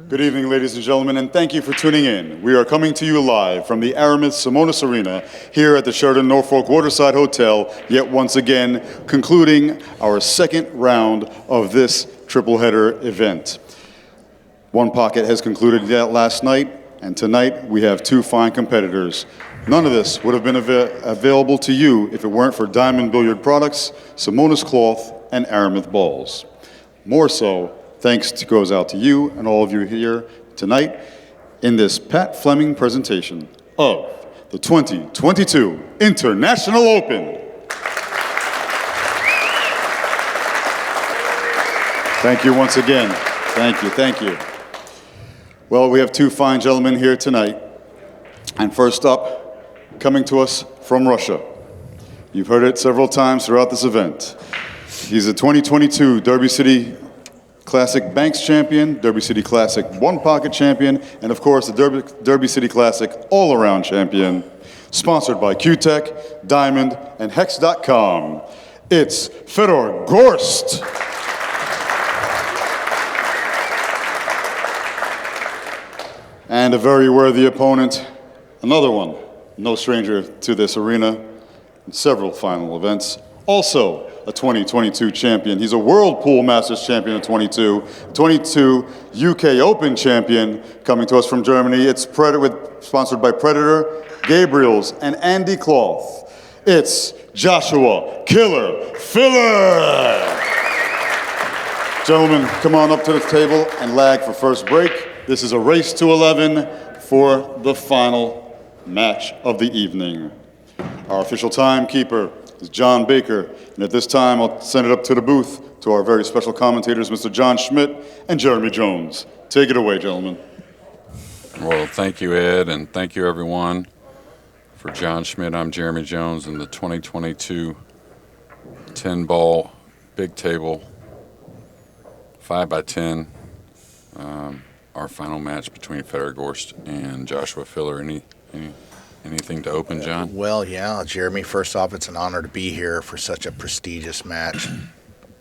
Good evening, ladies and gentlemen, and thank you for tuning in. We are coming to you live from the Aramis Simonis Arena here at the Sheraton Norfolk Waterside Hotel, yet once again concluding our second round of this triple-header event. One pocket has concluded last night, and tonight we have two fine competitors. None of this would have been available to you if it weren't for Diamond Billiard Products, Simonis Cloth, and Aramis Balls. More so, thanks goes out to you and all of you here tonight in this Pat Fleming presentation of the 2022 International Open. Thank you once again. Thank you. Well, we have two fine gentlemen here tonight. And first up, coming to us from Russia. You've heard it several times throughout this event. He's a 2022 Derby City Classic Banks champion, Derby City Classic One Pocket champion, and of course the Derby City Classic all-around champion, sponsored by Q-Tech, Diamond, and Hex.com. It's Fedor Gorst. And a very worthy opponent, another one, no stranger to this arena, in several final events, also a 2022 champion. He's a World Pool Masters champion of 22 UK Open champion, coming to us from Germany. It's sponsored by Predator, Gabriels, and Andy Cloth. It's Joshua Killer Filler. Gentlemen, come on up to the table and lag for first break. This is a race to 11 for the final match of the evening. Our official timekeeper is John Baker, and at this time I'll send it up to the booth to our very special commentators, Mr. John Schmidt and Jeremy Jones. Take it away, gentlemen. Well, thank you, Ed, and thank you, everyone. For John Schmidt, I'm Jeremy Jones, in the 2022 10-ball big table, 5x10, our final match between Fedor Gorst and Joshua Filler. Anything to open, John? Well, yeah, Jeremy, first off, it's an honor to be here for such a prestigious match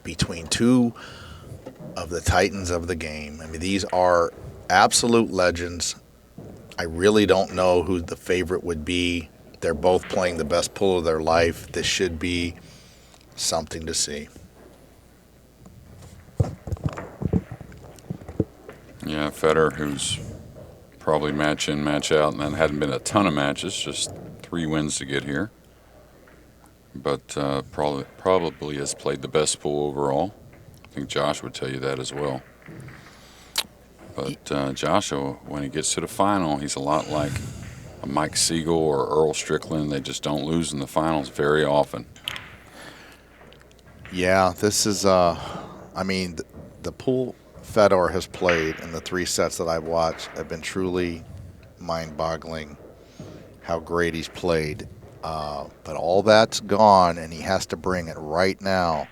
between two of the titans of the game. I mean, these are absolute legends. I really don't know who the favorite would be. They're both playing the best pool of their life. This should be something to see. Yeah, Fedor, who's probably match in, match out, and then hadn't been a ton of matches, just 3 wins to get here. But probably has played the best pool overall. I think Josh would tell you that as well. But Joshua, when he gets to the final, he's a lot like a Mike Siegel or Earl Strickland. They just don't lose in the finals very often. Yeah, this is, I mean, the pool Fedor has played in the 3 sets that I've watched have been truly mind-boggling how great he's played. But all that's gone, and he has to bring it right now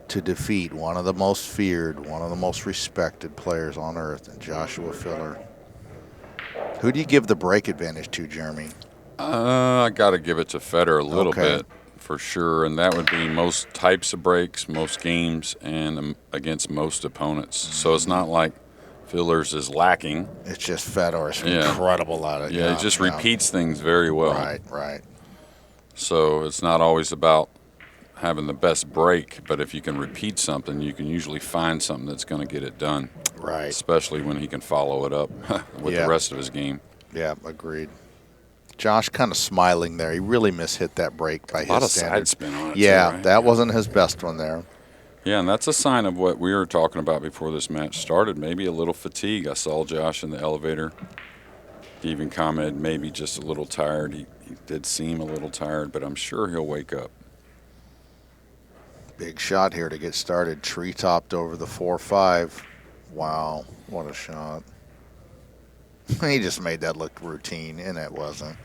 to defeat one of the most feared, one of the most respected players on earth, and Joshua Filler. Who do you give the break advantage to, Jeremy? I got to give it to Fedor a little bit. For sure, and that would be most types of breaks, most games, and against most opponents. So it's not like Filler's is lacking. It's just Fedor's incredible at it. Yeah, he just repeats things very well. Right. So it's not always about having the best break, but if you can repeat something, you can usually find something that's going to get it done. Right. Especially when he can follow it up with the rest of his game. Yeah, agreed. Josh kind of smiling there. He really mishit that break by his standards. A lot of side spin on it. Yeah, too, right? that wasn't his best one there. Yeah, and that's a sign of what we were talking about before this match started. Maybe a little fatigue. I saw Josh in the elevator. He even commented maybe just a little tired. He did seem a little tired, but I'm sure he'll wake up. Big shot here to get started. Tree-topped over the 4-5. Wow, what a shot. He just made that look routine, and it wasn't.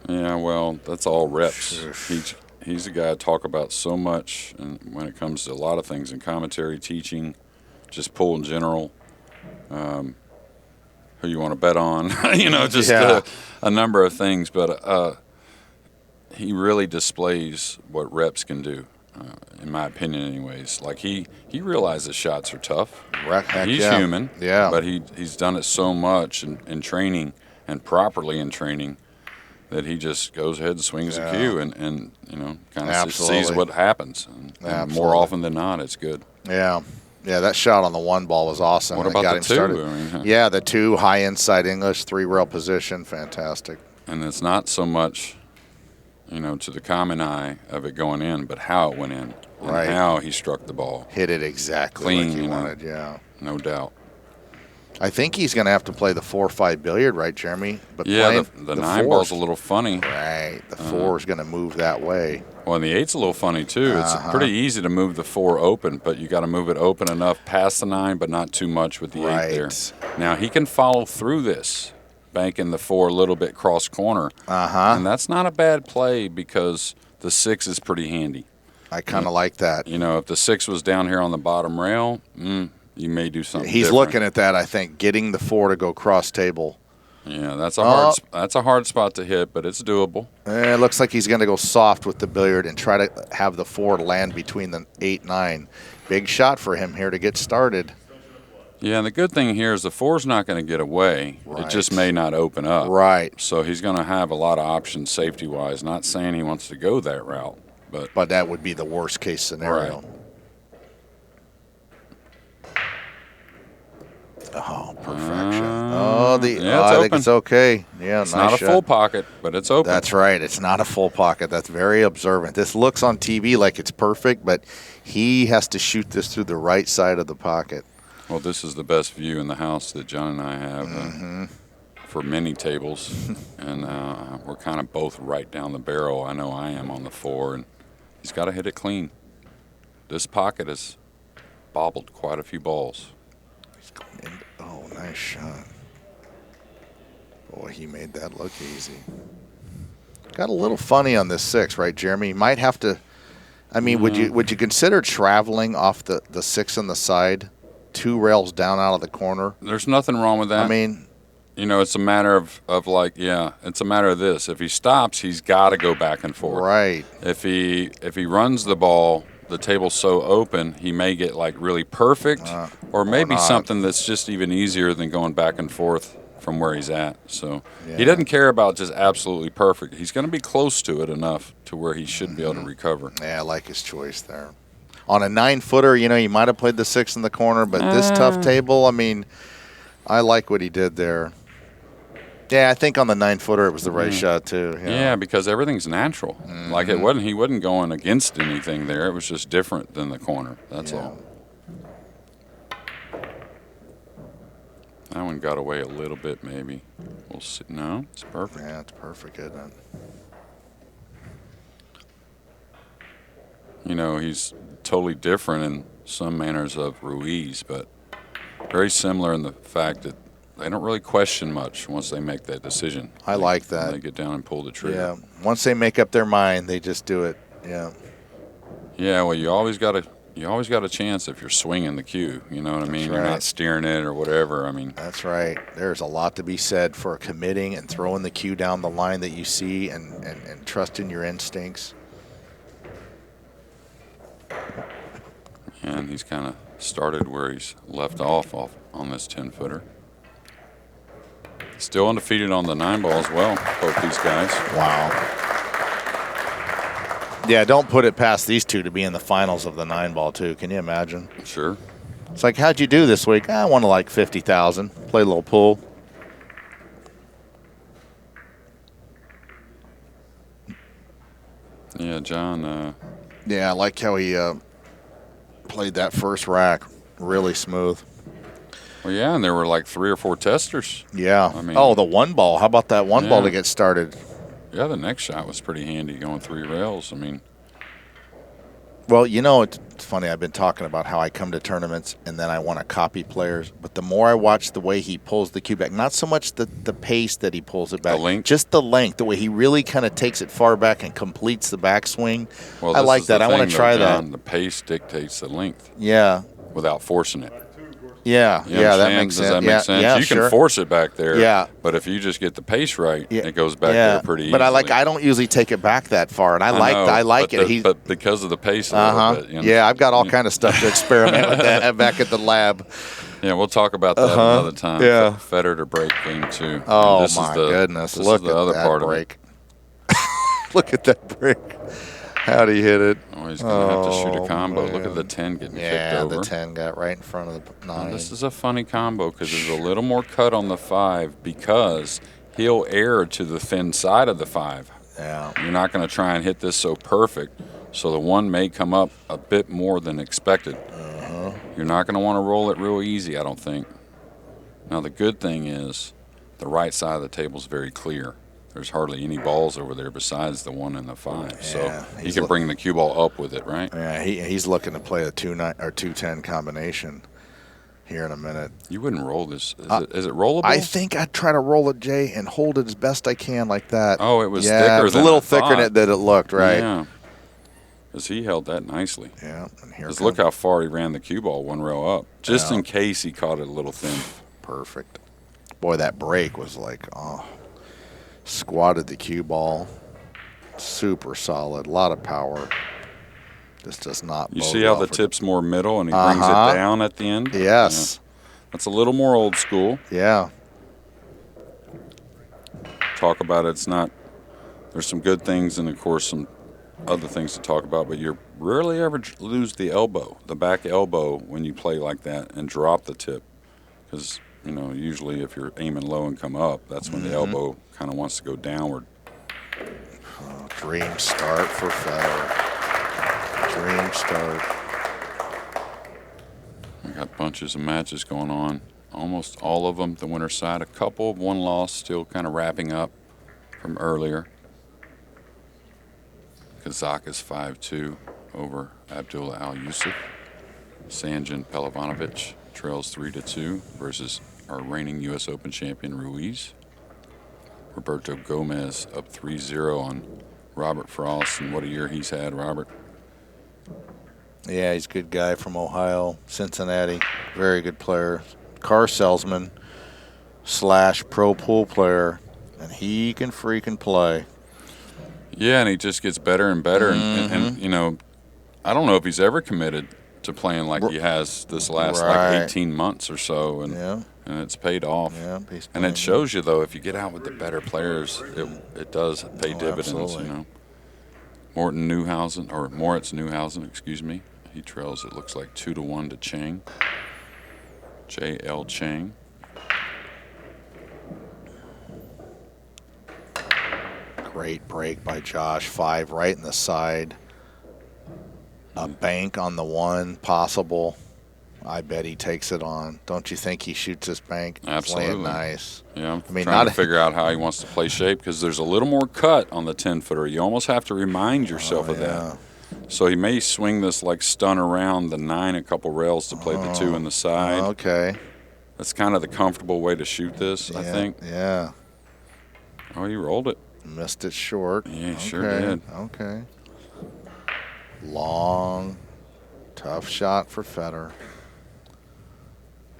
Yeah, well, that's all reps. He's a guy I talk about so much, and when it comes to a lot of things in commentary, teaching, just pool in general, who you want to bet on, a number of things. But he really displays what reps can do. in my opinion anyways. Like he realizes shots are tough. Heck He's yeah. human, Yeah. but he's done it so much in training and properly in training that he just goes ahead and swings a cue and you know, kind of sees what happens. And more often than not, it's good. Yeah. Yeah, that shot on the 1 ball was awesome. What It about got the him 2? started. I mean, Yeah, the 2 high inside English, 3 rail position, fantastic. And it's not so much, you know, to the common eye of it going in, but how it went in and how he struck the ball. Hit it exactly Clean, like he you know, wanted, yeah. No doubt. I think he's going to have to play the 4-5 billiard, right, Jeremy? But Yeah, the 9 4's ball's a little funny. Right, the 4 is going to move that way. Well, and the 8's a little funny, too. It's pretty easy to move the 4 open, but you got to move it open enough past the 9, but not too much with the 8 there. Now, he can follow through this, banking the 4 a little bit cross corner. And that's not a bad play because the 6 is pretty handy. I kind of like that. You know, if the 6 was down here on the bottom rail, you may do something He's different. looking at that, I think, getting the 4 to go cross table. Yeah, that's a hard spot to hit, but it's doable. It looks like he's going to go soft with the billiard and try to have the 4 land between the 8-9. Big shot for him here to get started. Yeah, and the good thing here is the 4's not going to get away. Right. It just may not open up. Right. So he's going to have a lot of options safety-wise. Not saying he wants to go that route, but that would be the worst case scenario. Right. Oh, perfection. I think it's okay. Yeah, it's nice not a shot. full pocket, but it's open. That's right. It's not a full pocket. That's very observant. This looks on TV like it's perfect, but he has to shoot this through the right side of the pocket. Well, this is the best view in the house that John and I have for many tables, and we're kind of both right down the barrel. I know I am on the 4, and he's got to hit it clean. This pocket has bobbled quite a few balls. Oh, nice shot. Boy, he made that look easy. Got a little funny on this 6, right, Jeremy? You might have to. I mean, would you consider traveling off the 6 on the side, 2 rails down out of the corner? There's nothing wrong with that. I mean, you know, it's a matter of like, it's a matter of this. If he stops, he's got to go back and forth. Right. If he runs the ball, the table's so open, he may get like really perfect, or maybe something that's just even easier than going back and forth from where he's at. So he doesn't care about just absolutely perfect. He's going to be close to it enough to where he should be able to recover. Yeah, I like his choice there. On a 9-footer, you know, you might have played the 6 in the corner, but this tough table, I mean, I like what he did there. Yeah, I think on the 9-footer it was the right shot too. Yeah, because everything's natural. Like he wasn't going against anything there. It was just different than the corner. That's all. That one got away a little bit, maybe. We'll see. No, it's perfect. Yeah, it's perfect, isn't it? You know, he's totally different in some manners of Ruiz, but very similar in the fact that they don't really question much once they make that decision. I like that. They get down and pull the trigger. Yeah, once they make up their mind, they just do it. Yeah. Yeah, well, you always got a chance if you're swinging the cue. You know what I mean? That's You're right. not steering it or whatever. I mean, That's right. There's a lot to be said for committing and throwing the cue down the line that you see and trusting your instincts. and he's kind of started where he's left off on this 10-footer. Still undefeated on the 9-ball as well, both these guys. Wow. Yeah, don't put it past these two to be in the finals of the 9-ball, too. Can you imagine? Sure. It's like, how'd you do this week? I won like 50,000. Played a little pool. Yeah, John. Yeah, I like how he played that first rack. Really smooth. Well, yeah, and there were like 3 or 4 testers. Yeah. I mean, the 1-ball. How about that 1-ball to get started? Yeah, the next shot was pretty handy, going 3 rails. I mean, well, you know, it's funny. I've been talking about how I come to tournaments and then I want to copy players. But the more I watch the way he pulls the cue back, not so much the pace that he pulls it back, the length, just the length, the way he really kind of takes it far back and completes the backswing. Well, I like that. I want to try that. The pace dictates the length. Yeah. Without forcing it. Yeah, You yeah, that understand? makes Does sense. that make sense? Yeah, You sure. can force it back there. Yeah. But if you just get the pace right, Yeah. it goes back there pretty easily. But I don't usually take it back that far, and I like it. But because of the pace a little bit. You know? Yeah, I've got all kind of stuff to experiment with that back at the lab. Yeah, we'll talk about that another time. Yeah. Fedor to break game 2. Oh, this my is the, goodness. This Look is the at other that part break. Look at that break. How'd he hit it? of it. Oh, he's going to have to shoot a combo. man. Look at the 10 getting kicked Yeah, over. the 10 got right in front of the 9. Now, this is a funny combo because there's a little more cut on the 5 because he'll err to the thin side of the 5. Yeah. You're not going to try and hit this so perfect, so the 1 may come up a bit more than expected. You're not going to want to roll it real easy, I don't think. Now, the good thing is the right side of the table is very clear. There's hardly any balls over there besides the 1 and the 5. So he can bring the cue ball up with it, right? Yeah, he's looking to play a 2-9 or 2-10 combination here in a minute. You wouldn't roll this. Is it rollable? I think I'd try to roll it, Jay, and hold it as best I can like that. Oh, it was thicker. thicker It was than a little I thicker thought. than it looked, right? Yeah. Because he held that nicely. Yeah. And here Because look how far he ran the cue ball 1 row up, just Yeah. in case he caught it a little thin. Perfect. Boy, that break was like, squatted the cue ball. Super solid. A lot of power. This does not. You bode see how well the for- tip's more middle and he brings it down at the end? Yes. Yeah. That's a little more old school. Yeah. Talk about it. It's not. There's some good things and, of course, some other things to talk about, but you rarely ever lose the elbow, the back elbow, when you play like that and drop the tip. Because, usually if you're aiming low and come up, that's when the elbow kind of wants to go downward. Dream start for Fedor. Dream start. We got bunches of matches going on. Almost all of them the winner's side. A couple of 1 loss still kind of wrapping up from earlier. Kazak is 5-2 over Abdullah Al Yusuf. Sanjan Pelovanovic trails 3-2 versus our reigning U.S. Open champion Ruiz. Roberto Gomez up 3-0 on Robert Frost, and what a year he's had, Robert. Yeah, he's a good guy from Ohio, Cincinnati. Very good player. Car salesman / pro pool player, and he can freaking play. Yeah, and he just gets better and better. And I don't know if he's ever committed to playing like he has this last like 18 months or so, and it's paid off. Yeah, and it shows you, though, if you get out with the better players, it does pay dividends. Absolutely. Moritz Neuhausen, excuse me. He trails, it looks like 2-1 to Chang. J.L. Chang. Great break by Josh. 5 right in the side. A bank on the 1 possible. I bet he takes it on. Don't you think he shoots this bank? Absolutely. Playing nice. Yeah, I'm trying to figure out how he wants to play shape because there's a little more cut on the 10-footer. You almost have to remind yourself of that. So he may swing this like stun around the 9 a couple rails to play the 2 in the side. Okay. That's kind of the comfortable way to shoot this, I think. Yeah. Oh, he rolled it. Missed it short. Yeah, he sure did. Okay. Long, tough shot for Fedor.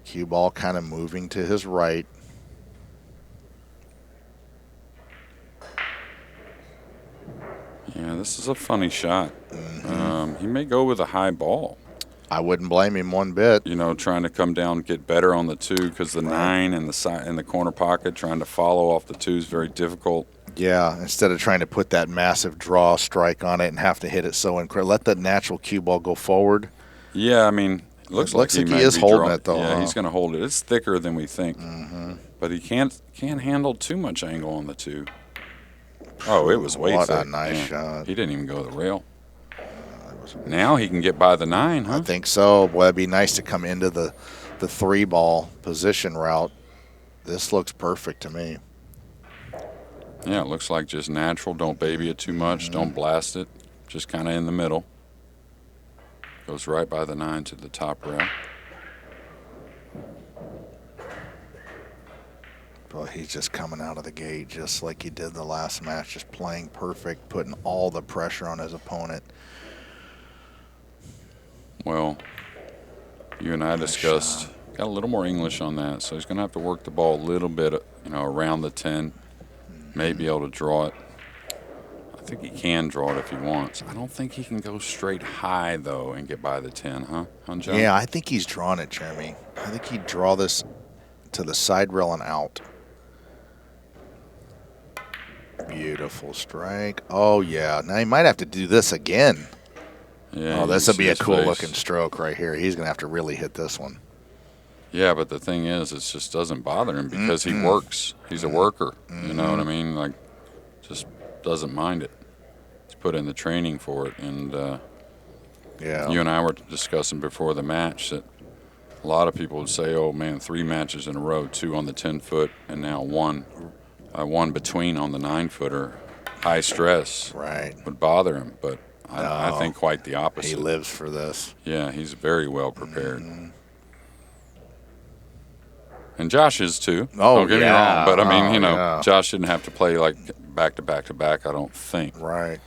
Cue ball kind of moving to his right. Yeah, this is a funny shot. He may go with a high ball. I wouldn't blame him one bit. Trying to come down, get better on the 2 because the 9 and the side in the corner pocket, trying to follow off the 2 is very difficult. Yeah, instead of trying to put that massive draw strike on it and have to hit it so incredible, let that natural cue ball go forward. Yeah, I mean, it looks like he is holding it though. Yeah, he's going to hold it. It's thicker than we think, but he can't handle too much angle on the 2. Oh, it was way thick. What a nice shot. He didn't even go the rail. Now he can get by the 9, huh? I think so. Boy, it'd be nice to come into the 3-ball position route. This looks perfect to me. Yeah, it looks like just natural. Don't baby it too much. Don't blast it. Just kind of in the middle. Goes right by the 9 to the top rail. Boy, he's just coming out of the gate just like he did the last match, just playing perfect, putting all the pressure on his opponent. Well, you and I discussed got a little more English on that, so he's going to have to work the ball a little bit, around the 10, may be able to draw it. I think he can draw it if he wants. I don't think he can go straight high, though, and get by the 10, huh, John? Yeah, I think he's drawn it, Jeremy. I think he'd draw this to the side rail and out. Beautiful strike. Oh, yeah. Now he might have to do this again. Yeah, oh, this would be a cool face. looking stroke right here. He's going to have to really hit this one. Yeah, but the thing is, it just doesn't bother him because he works. He's a worker. You know what I mean? Like, just doesn't mind it. He's put in the training for it. And yeah, you and I were discussing before the match that a lot of people would say, oh, man, 3 matches in a row, 2 on the 10-foot, and now one between on the 9-footer. High stress would bother him, but I think quite the opposite. He lives for this. Yeah, he's very well prepared. And Josh is too. Oh, don't get me wrong, but I mean, yeah. Josh shouldn't have to play like back to back to back. I don't think. Right.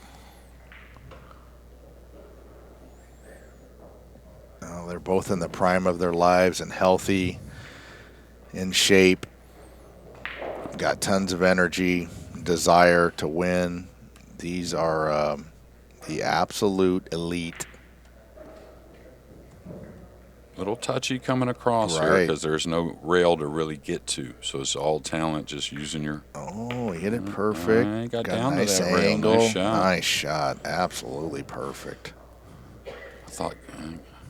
Oh, they're both in the prime of their lives and healthy, in shape, got tons of energy, desire to win. These are the absolute elite. Little touchy coming across here because there's no rail to really get to, so it's all talent, just using your. Oh, he hit it perfect. Got down nice to that angle. Rail. Nice shot. Absolutely perfect. I thought,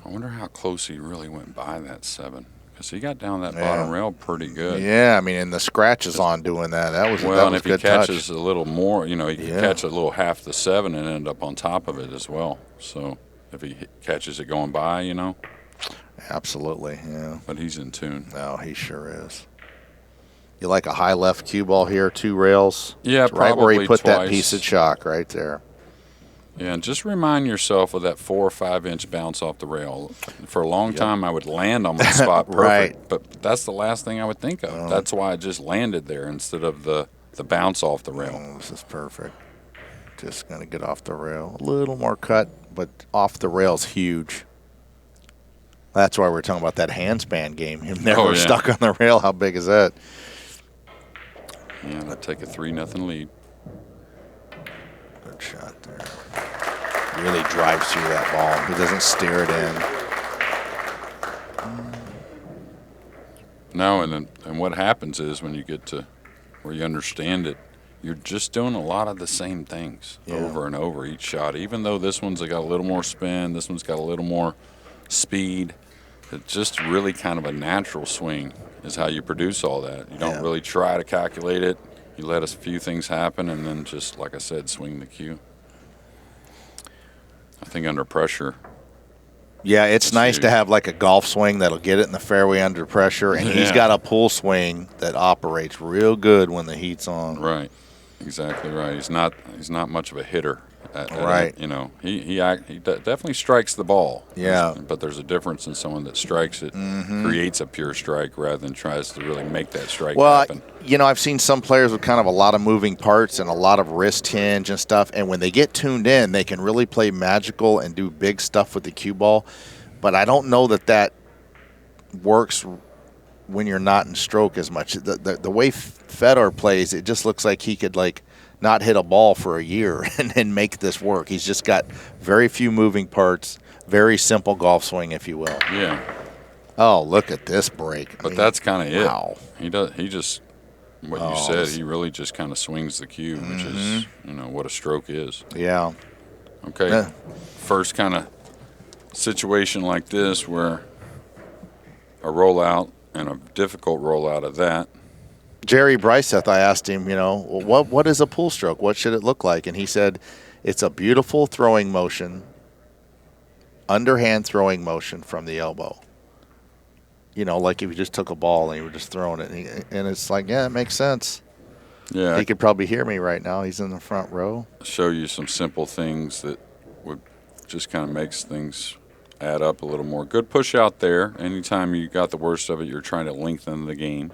I wonder how close he really went by that 7, because he got down that bottom rail pretty good. Yeah, I mean, and the scratches on doing that. That was well, that and was if he good catches touch. a little more, he could catch a little half the 7 and end up on top of it as well. So if he catches it going by, Absolutely, yeah. But he's in tune. No, he sure is. You like a high left cue ball here, 2 rails? Yeah, it's right where he put twice. that piece of chalk right there. Yeah, and just remind yourself of that 4 or 5 inch bounce off the rail. For a long time, I would land on my spot perfect, but that's the last thing I would think of. That's why I just landed there instead of the bounce off the rail. Oh, this is perfect. Just going to get off the rail. A little more cut, but off the rail's huge. That's why we're talking about that handspan game. Him never stuck on the rail. How big is that? Yeah, that'd take a 3-0 lead. Good shot there. Really drives through that ball. He doesn't steer it in. No, and what happens is when you get to where you understand it, you're just doing a lot of the same things over and over each shot. Even though this one's got a little more spin, this one's got a little more speed. It's just really kind of a natural swing is how you produce all that. You don't really try to calculate it. You let a few things happen and then just, like I said, swing the cue. I think under pressure. Yeah, it's nice to have like a golf swing that'll get it in the fairway under pressure, and he's got a pull swing that operates real good when the heat's on. Right, exactly right. He's not much of a hitter. Right. He definitely strikes the ball. Yeah. But there's a difference in someone that strikes it, creates a pure strike rather than tries to really make that strike happen. I've seen some players with kind of a lot of moving parts and a lot of wrist hinge and stuff, and when they get tuned in, they can really play magical and do big stuff with the cue ball. But I don't know that works when you're not in stroke as much. The way Fedor plays, it just looks like he could not hit a ball for a year and make this work. He's just got very few moving parts, very simple golf swing, if you will. Yeah. Oh, look at this break. That's kind of it. Wow. He just, what you said, he really just kind of swings the cue, which is, what a stroke is. Yeah. Okay. First kind of situation like this where a rollout and a difficult rollout of that. Jerry Bryseth, I asked him, what is a pull stroke? What should it look like? And he said, it's a beautiful throwing motion, underhand throwing motion from the elbow. Like if you just took a ball and you were just throwing it. And it's like, yeah, it makes sense. Yeah. He could probably hear me right now. He's in the front row. Show you some simple things that would just kind of makes things add up a little more. Good push out there. Anytime you got the worst of it, you're trying to lengthen the game.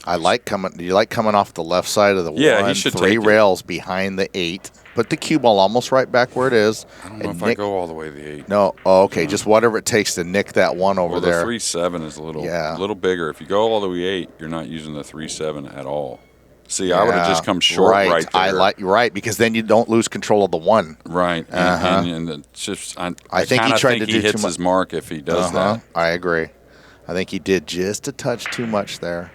I like coming. Do you like coming off the left side of the Yeah, one? he should 3 take it. rails behind the 8. Put the cue ball almost right back where it is. I don't know if I go all the way to the 8. No. Oh, okay. Just whatever it takes to nick that one over Well, there. the 3-7 is a little bigger. If you go all the way 8, you're not using the 3-7 at all. See, I would have just come short right there. You're right, because then you don't lose control of the 1. Right. And it's just, I think he tried to do he too hits much. his mark if he does that. I agree. I think he did just a touch too much there.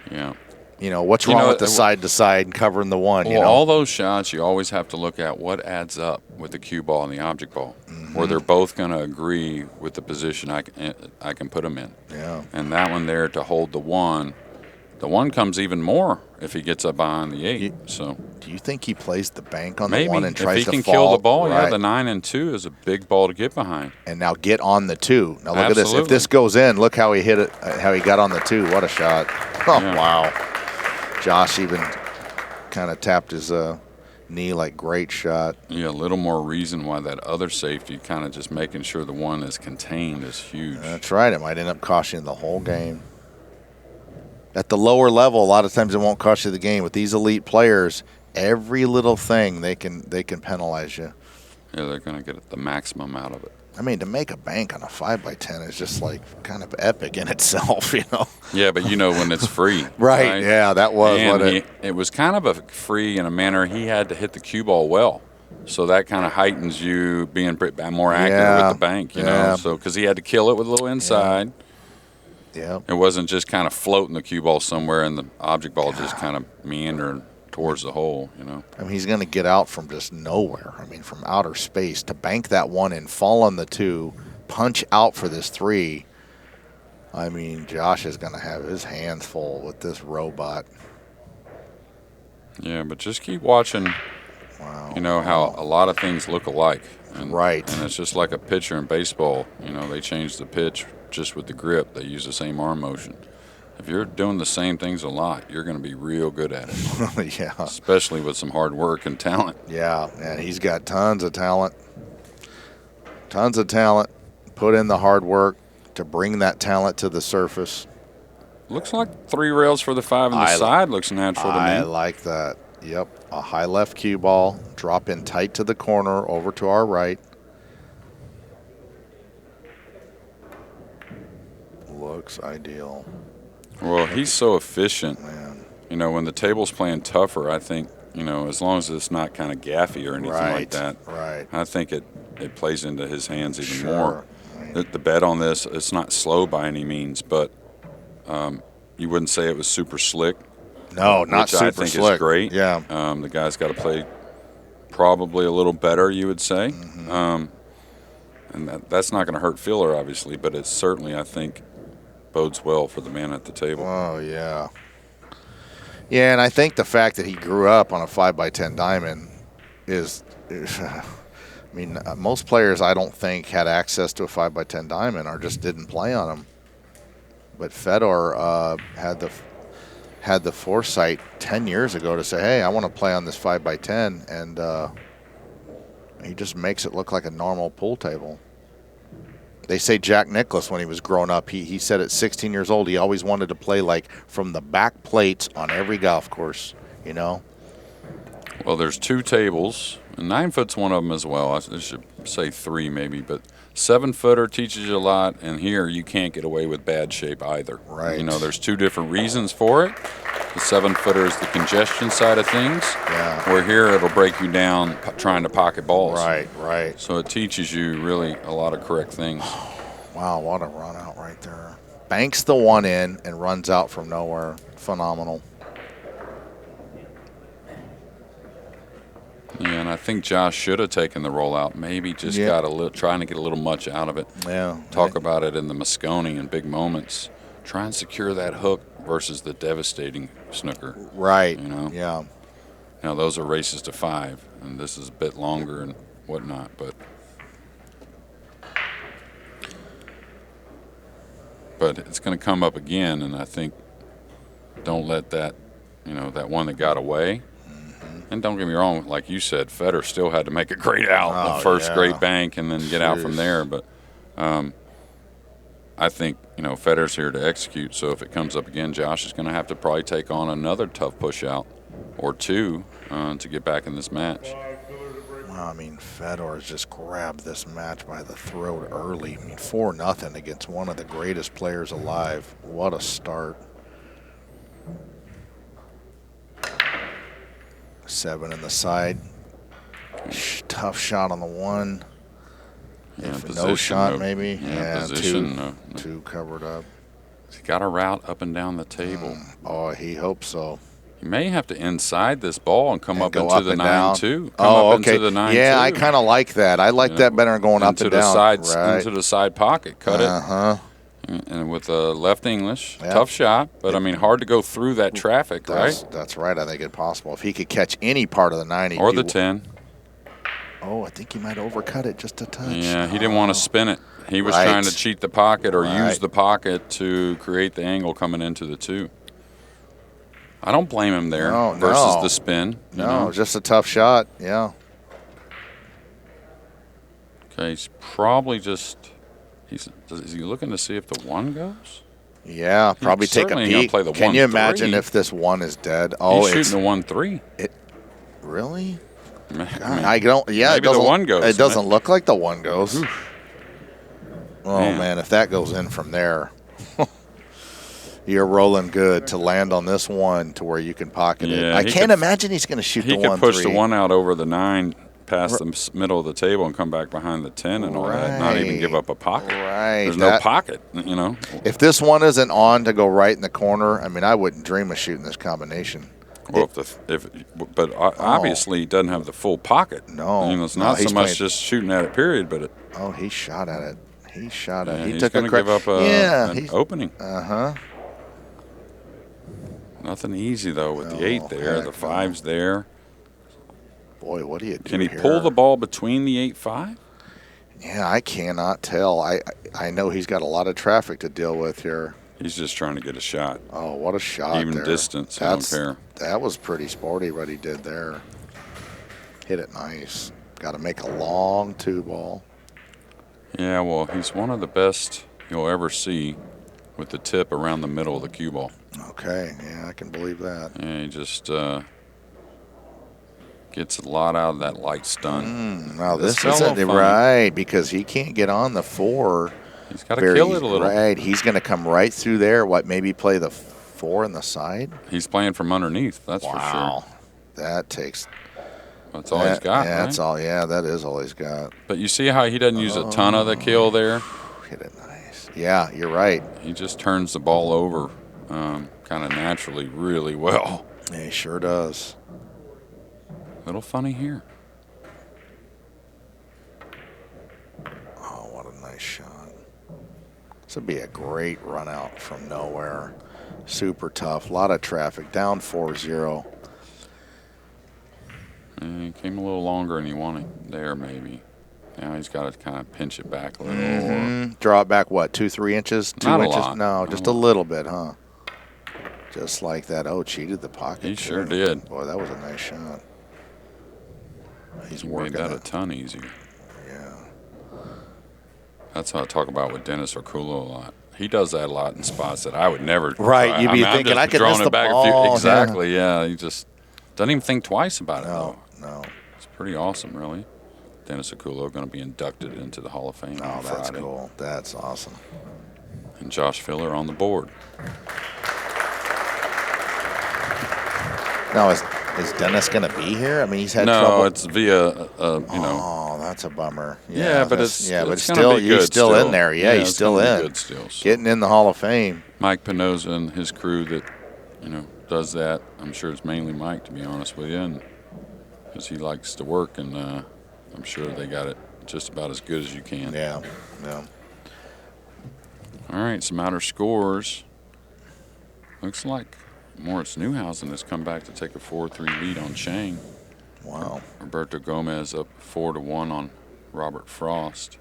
Yeah. What's wrong with the side to side and covering the 1? Well, all those shots, you always have to look at what adds up with the cue ball and the object ball, where they're both going to agree with the position I can put them in. Yeah. And that one there to hold the 1, the 1 comes even more if he gets up behind the 8. Do you think he plays the bank on maybe the 1 and tries to fall? If he can kill the ball, right. yeah, the 9 and 2 is a big ball to get behind. And now get on the 2. Now look at this. If this goes in, look how he hit it. How he got on the 2. What a shot! Oh wow! Josh even kind of tapped his knee like great shot. Yeah, a little more reason why that other safety, kind of just making sure the 1 is contained, is huge. That's right. It might end up costing you the whole game. At the lower level, a lot of times it won't cost you the game. With these elite players, every little thing they can penalize you. Yeah, they're going to get the maximum out of it. I mean, to make a bank on a 5x10 is just like kind of epic in itself, Yeah, but when it's free. Right. Yeah, that was and it was kind of a free in a manner he had to hit the cue ball well. So that kind of heightens you being more accurate with the bank, you know. So because he had to kill it with a little inside. Yeah. It wasn't just kind of floating the cue ball somewhere and the object ball just kind of meandering towards the hole, I mean, he's going to get out from just nowhere. I mean, from outer space to bank that 1 and fall on the 2, punch out for this 3. I mean, Josh is going to have his hands full with this robot. Yeah, but just keep watching. Wow. How a lot of things look alike. And, right. And it's just like a pitcher in baseball. They change the pitch just with the grip. They use the same arm motion. If you're doing the same things a lot, you're going to be real good at it. Yeah. Especially with some hard work and talent. Yeah, and he's got tons of talent. Tons of talent. Put in the hard work to bring that talent to the surface. Looks like 3 rails for the 5 on the side. Looks natural to me. I like that. Yep. A high left cue ball. Drop in tight to the corner over to our right. Looks ideal. Well, he's so efficient. Man. When the table's playing tougher, I think, as long as it's not kind of gaffy or anything like that, I think it plays into his hands even more. The bet on this, it's not slow by any means, but you wouldn't say it was super slick. No, not super slick. I think is great. Yeah. The guy's got to play probably a little better, you would say. And that's not going to hurt Filler, obviously, but it's certainly, I think, bodes well for the man at the table. Oh, yeah. Yeah, and I think the fact that he grew up on a 5x10 diamond is I mean, most players I don't think had access to a 5x10 diamond or just didn't play on them. But Fedor had the foresight 10 years ago to say, hey, I want to play on this 5x10, and he just makes it look like a normal pool table. They say Jack Nicklaus, when he was growing up, he said at 16 years old, he always wanted to play like from the back plates on every golf course, Well, there's 2 tables, and 9-foot's one of them as well. I should say 3 maybe, but 7-footer teaches you a lot, and here you can't get away with bad shape either. Right. There's 2 different reasons for it. The 7-footer is the congestion side of things, where here it'll break you down trying to pocket balls. Right. So it teaches you really a lot of correct things. Wow, what a run out right there. Banks the 1 in and runs out from nowhere. Phenomenal. Yeah, and I think Josh should have taken the rollout. Maybe just got trying to get a little much out of it. Yeah. Talk about it in the Moscone in big moments. Try and secure that hook versus the devastating snooker. Right. Yeah. Now those are races to 5, and this is a bit longer and whatnot, but it's going to come up again, and I think don't let that, that one that got away. And don't get me wrong, like you said, Fedor still had to make a great out, the first great bank, and then get out from there. But I think, Federer's here to execute, so if it comes up again, Josh is going to have to probably take on another tough push out or two to get back in this match. Well, I mean, Fedor has just grabbed this match by the throat early. I mean, 4-0 against one of the greatest players alive. What a start. 7 in the side. Tough shot on the 1. Yeah, If position, no shot, maybe. Yeah, position. Two covered up. He's got a route up and down the table. Oh, he hopes so. He may have to inside this ball and come And up go into up the and 9-2. down. Oh, up okay. into the 9-2. Yeah, I kind of like that. I like that better than going up and down. Into the side pocket. Cut it. Uh-huh. And with left English, Yeah. tough shot, but I mean, hard to go through that traffic, right? That's right. I think it's possible. If he could catch any part of the 9, Or the 10. Oh, I think he might overcut it just a touch. Yeah, he didn't want to spin it. He was Right. trying to cheat the pocket or Right. use the pocket to create the angle coming into the 2. I don't blame him there versus the spin. you know? just a tough shot. Yeah. Okay, he's probably just is he looking to see if the 1 goes? Yeah, probably He's take a certainly gonna peek. play the Can you 1-3. imagine if this 1 is dead? Oh, He's it's shooting the 1-3. really? I mean, I don't. Yeah, maybe it doesn't. the 1 goes. It doesn't look like the 1 goes. Oh Man. man, if that goes in from there, you're rolling good to land on this 1 to where you can pocket it. Yeah, I he can't could- imagine he's going to shoot He the could 1-3. push the 1 out over the 9 past the middle of the table and come back behind the 10 and all that, not even give up a pocket. Right. There's no pocket, If this 1 isn't on to go right in the corner, I mean, I wouldn't dream of shooting this combination. Well, but obviously he doesn't have the full pocket. No. It's No, not he's so much playing- just shooting at it, period, but Oh, he shot at it. He shot at it. He he's took going a to give up an opening. Uh-huh. Nothing easy, though, with the 8 there. heck The no. 5's there. Boy, what do you do Can he here? pull the ball between the 8-5? Yeah, I cannot tell. I know he's got a lot of traffic to deal with here. He's just trying to get a shot. Oh, what a shot Even there. distance, I don't care. That was pretty sporty what he did there. Hit it nice. Got to make a long 2 ball. Yeah, well, he's one of the best you'll ever see with the tip around the middle of the cue ball. Okay, yeah, I can believe that. Yeah, he just gets a lot out of that light stun. Now This this fella isn't funny. right because he can't get on the 4. He's got to kill it a little. Right, he's going to come right through there. What, maybe play the 4 in the side? He's playing from underneath, that's for Wow, sure. that takes. That's all he's got, Yeah, right? that's all. Yeah, that is all he's got. But you see how he doesn't use a ton of the kill there? Hit it nice. Yeah, you're right. He just turns the ball over kind of naturally really well. Yeah, he sure does. Little funny here. Oh, what a nice shot. This would be a great run out from nowhere. Super tough. A lot of traffic. Down 4-0. And he came a little longer than he wanted there, maybe. Now he's got to kind of pinch it back a little. Draw it back, what, 2-3 inches? 2 Not a inches? lot. No, Not just a a little bit, huh? Just like that. Oh, cheated the pocket. He sure too. did. Boy, that was a nice shot. He's Made working that a it. ton easier. Yeah. That's what I talk about with Dennis Arculo a lot. He does that a lot in spots that I would never Right, try. you'd be I'm thinking, just I could throwing miss it the back ball, A yeah. few, exactly, yeah. He just doesn't even think twice about it, No, though. no. It's pretty awesome, really. Dennis Arculo going to be inducted into the Hall of Fame Oh, on that's Friday. cool. That's awesome. And Josh Filler on the board. Now, is Dennis going to be here? I mean, he's had No, trouble. it's via, Oh, that's a bummer. Yeah, but that's- it's yeah, but it's still, gonna be he's good still in there. Yeah, he's it's still gonna be in. good still. So Getting in the Hall of Fame. Mike Pinoza and his crew that, does that. I'm sure it's mainly Mike, to be honest with you, and because he likes to work, and I'm sure they got it just about as good as you can. Yeah, yeah. All right, some outer scores. Looks like Moritz Newhausen has come back to take a 4-3 lead on Chang. Wow. Roberto Gomez up 4-1 on Robert Frost.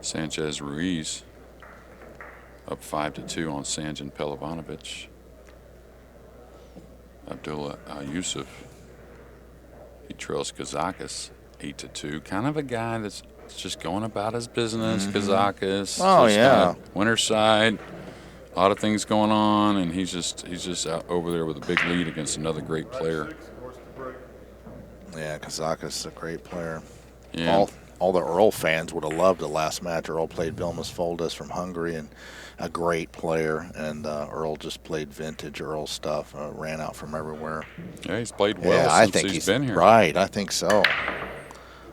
Sanchez Ruiz up 5-2 on Sanjan Pelovanovic. Abdullah Yusuf. He trails Kazakis 8-2. Kind of a guy that's just going about his business. Kazakis. Oh, just yeah. Winner's side. A lot of things going on, and he's just out over there with a big lead against another great player. Yeah, Kazakis is a great player. Yeah. All the Earl fans would have loved the last match. Earl played Vilmos Foldas from Hungary, and a great player. And Earl just played vintage Earl stuff, ran out from everywhere. Yeah, he's played well since I think he's been here. Right, I think so.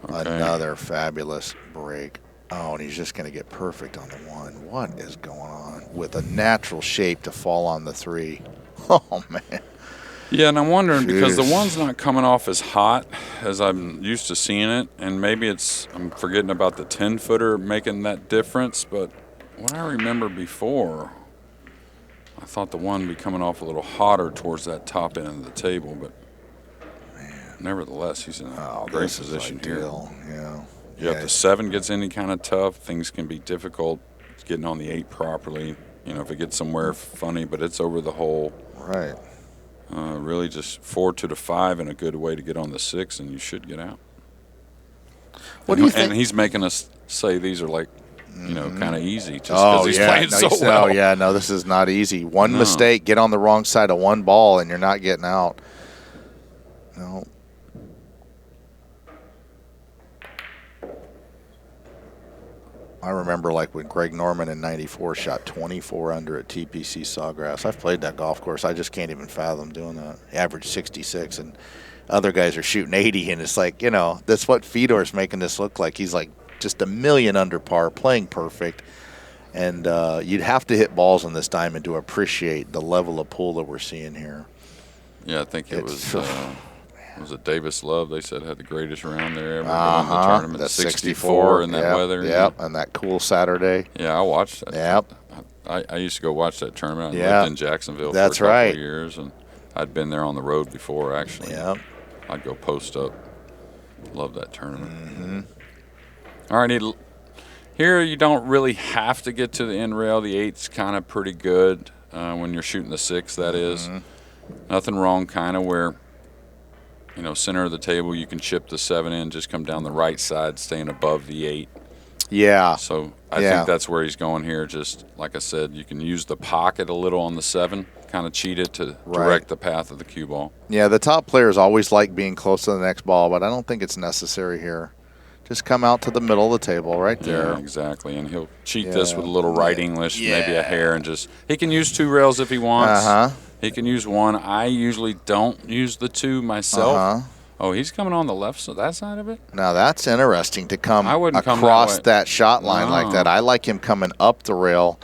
Okay. Another fabulous break. Oh, and he's just going to get perfect on the 1. What is going on? With a natural shape to fall on the 3. Oh, man. Yeah, and I'm wondering because the Jeez. 1's not coming off as hot as I'm used to seeing it, and maybe I'm forgetting about the 10-footer making that difference, but what I remember before, I thought the 1 would be coming off a little hotter towards that top end of the table, but nevertheless, he's in a great this is position here. ideal. Yeah. Yeah, if the 7 gets any kind of tough, things can be difficult getting on the 8 properly. You know, if it gets somewhere funny, but it's over the hole. Right. Really just 4 to the 5 and a good way to get on the 6, and you should get out. What do you think? And he's making us say these are like, you know, kind of easy just because he's playing so no, well. yeah, no, this is not easy. One mistake, get on the wrong side of 1 ball, and you're not getting out. No. I remember like when Greg Norman in '94 shot 24 under at TPC Sawgrass. I've played that golf course. I just can't even fathom doing that. He averaged 66, and other guys are shooting 80, and it's like, you know, that's what Fedor's making this look like. He's like just a million under par, playing perfect. And you'd have to hit balls on this diamond to appreciate the level of pool that we're seeing here. Yeah, I think it was it Davis Love, they said, had the greatest round there ever going to the tournament. That's 64 in that weather. Yep, and that cool Saturday. Yeah, I watched that. Yep. I used to go watch that tournament. I Yeah. lived in Jacksonville That's for a couple right. of years, and I'd been there on the road before, actually. Yep. I'd go post up. Love that tournament. Mm-hmm. All right, here you don't really have to get to the end rail. The 8's kind of pretty good when you're shooting the 6, that is. Nothing wrong kind of where, you know, center of the table, you can chip the 7 in, just come down the right side, staying above the 8. Yeah. So I think that's where he's going here. Just like I said, you can use the pocket a little on the 7, kind of cheat it to direct the path of the cue ball. Yeah, the top players always like being close to the next ball, but I don't think it's necessary here. Just come out to the middle of the table right there. Yeah, exactly. And he'll cheat this with a little right English, maybe a hair, and just he can use 2 rails if he wants. He can use 1. I usually don't use the 2 myself. Oh, he's coming on the left side, that side of it? Now that's interesting to come I wouldn't across come that shot line like that. I like him coming up the rail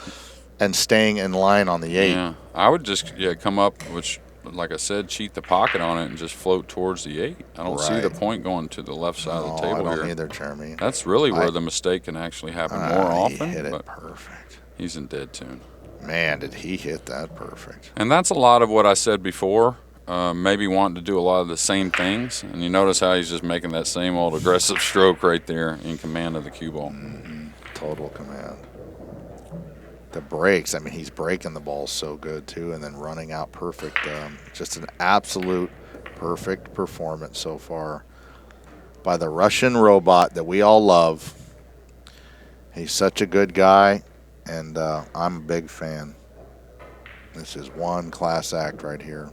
and staying in line on the 8. Yeah, I would just come up, which, like I said, cheat the pocket on it and just float towards the 8. I don't see the point going to the left side of the table I here. don't either, Jeremy. That's really where the mistake can actually happen more often. He hit it but perfect. He's in dead tune. Man, did he hit that perfect. And that's a lot of what I said before. Maybe wanting to do a lot of the same things. And you notice how he's just making that same old aggressive stroke right there in command of the cue ball. Total command. The breaks, I mean, he's breaking the ball so good, too, and then running out perfect. Just an absolute perfect performance so far by the Russian robot that we all love. He's such a good guy, and I'm a big fan. This is one class act right here.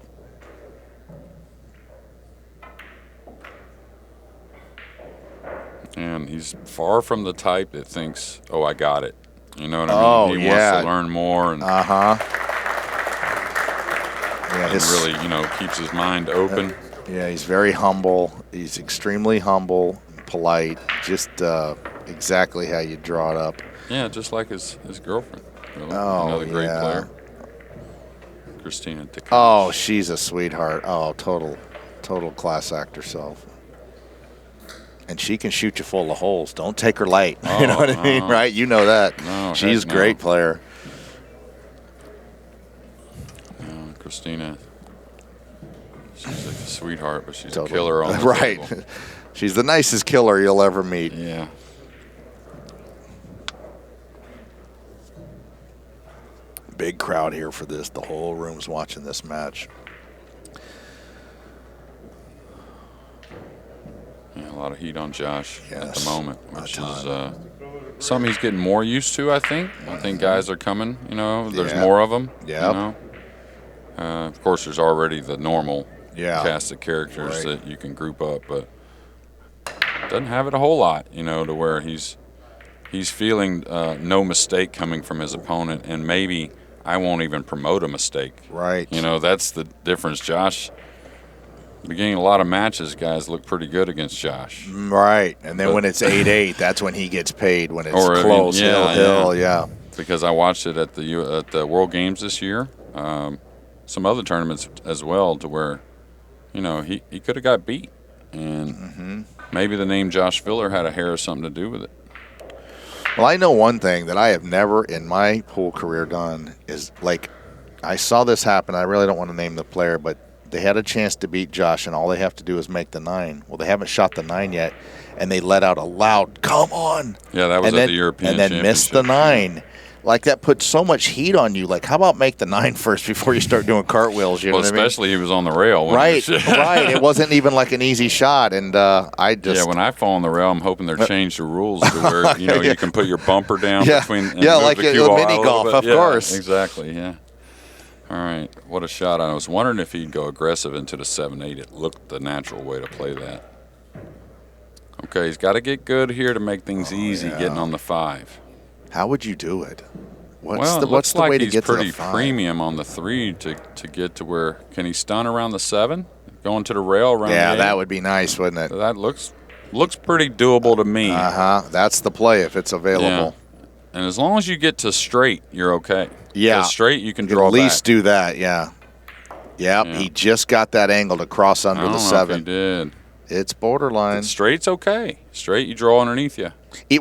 And he's far from the type that thinks, oh, I got it. You know what I mean? He wants to learn more. And Yeah, and really, you know, keeps his mind open. Yeah, he's very humble. He's extremely humble, polite, just exactly how you draw it up. Yeah, just like his girlfriend. Really. Oh, Another great yeah. player. Christina Dickinson. Oh, she's a sweetheart. Oh, total class act herself. And she can shoot you full of holes. Don't take her light. You know what I mean, right? You know that. No, she's a great player. Christina, she's like a sweetheart, but she's a killer on the right. table. She's the nicest killer you'll ever meet. Yeah. Big crowd here for this. The whole room's watching this match. Yeah, a lot of heat on Josh at the Yes, moment, a which ton. is something he's getting more used to, I think. I think guys are coming, there's Yeah. more of them, Yep. Of course, there's already the normal Yeah. cast of characters Right. that you can group up, but doesn't have it a whole lot, to where he's feeling no mistake coming from his opponent, and maybe I won't even promote a mistake. Right. That's the difference. Josh, beginning a lot of matches, guys look pretty good against Josh. Right. And then But- when it's 8-8, that's when he gets paid. When it's Or, I mean, close, yeah, he'll, yeah. Because I watched it at the World Games this year, some other tournaments as well, to where, he could have got beat, and maybe the name Josh Filler had a hair or something to do with it. Well, I know one thing that I have never in my pool career done is, like, I saw this happen. I really don't want to name the player, but they had a chance to beat Josh, and all they have to do is make the 9. Well, they haven't shot the 9 yet, and they let out a loud, "Come on!" Yeah, that was and at then, the European and then missed the Championship. 9. Like, that puts so much heat on you. Like, how about make the 9 first before you start doing cartwheels? You know Well, what I mean? especially he was on the rail. when Right, he was- right. It wasn't even like an easy shot, and I just Yeah, when I fall on the rail, I'm hoping they're changed the rules to where you can put your bumper down Yeah. between. And Yeah, move like the a cue ball mini out a little golf, bit. of Yeah, course. Exactly. Yeah. All right, what a shot! I was wondering if he'd go aggressive into the 7-8. It looked the natural way to play that. Okay, he's got to get good here to make things easy. yeah. Getting on the 5. how would you do it? What's Well, the it what's looks the like way to he's get to pretty the 5? premium on the 3 to get to where can he stun around the 7, going to the rail around. Yeah, the 8? that would be nice, wouldn't it? That looks pretty doable to me. That's the play if it's available. And as long as you get to straight, you're okay. Yeah. Because straight, you can You can draw at least back. do that. Yeah. Yep. Yeah. He just got that angle to cross I under don't the know if he 7. did. It's borderline. Straight's okay. Straight, you draw underneath you.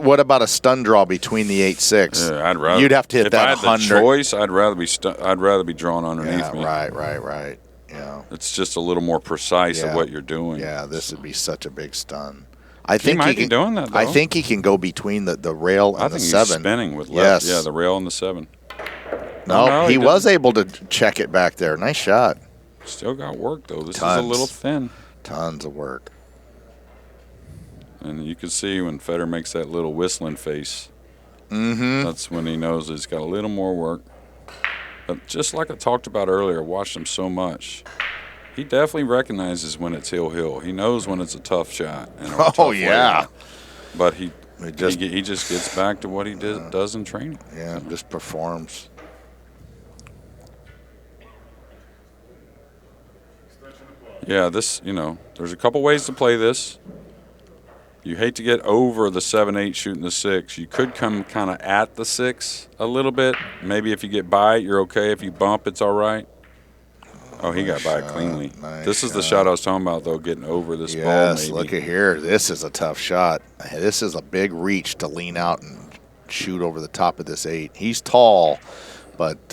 What about a stun draw between the 8-6? Yeah, I'd rather. You'd have to hit if that I had 100. the choice, I'd rather be drawn underneath Yeah, me. right. Yeah. It's just a little more precise Yeah. of what you're doing. Yeah, this would be such a big stun. I He think might can, be doing that, though. I think he can go between the rail and I the think 7. he's spinning with left. Yes. Yeah, the rail and the 7. No, he he was didn't. able to check it back there. Nice shot. Still got work, though. This is Tons. a little thin. Tons of work. And you can see when Fedor makes that little whistling face, Mm-hmm. that's when he knows he's got a little more work. But just like I talked about earlier, I watched him so much. He definitely recognizes when it's hill. He knows when it's a tough shot. And a tough yeah. layup. But he just- just gets back to what he does in training. Yeah, just performs. Yeah, there's a couple ways to play this. You hate to get over the 7-8 shooting the 6. You could come kind of at the 6 a little bit. Maybe if you get by it, you're okay. If you bump, it's all right. Oh, he got by it cleanly. Nice This is the shot. shot I was talking about, though, getting over this ball. Yes, Maybe. look at here. This is a tough shot. This is a big reach to lean out and shoot over the top of this 8. He's tall, but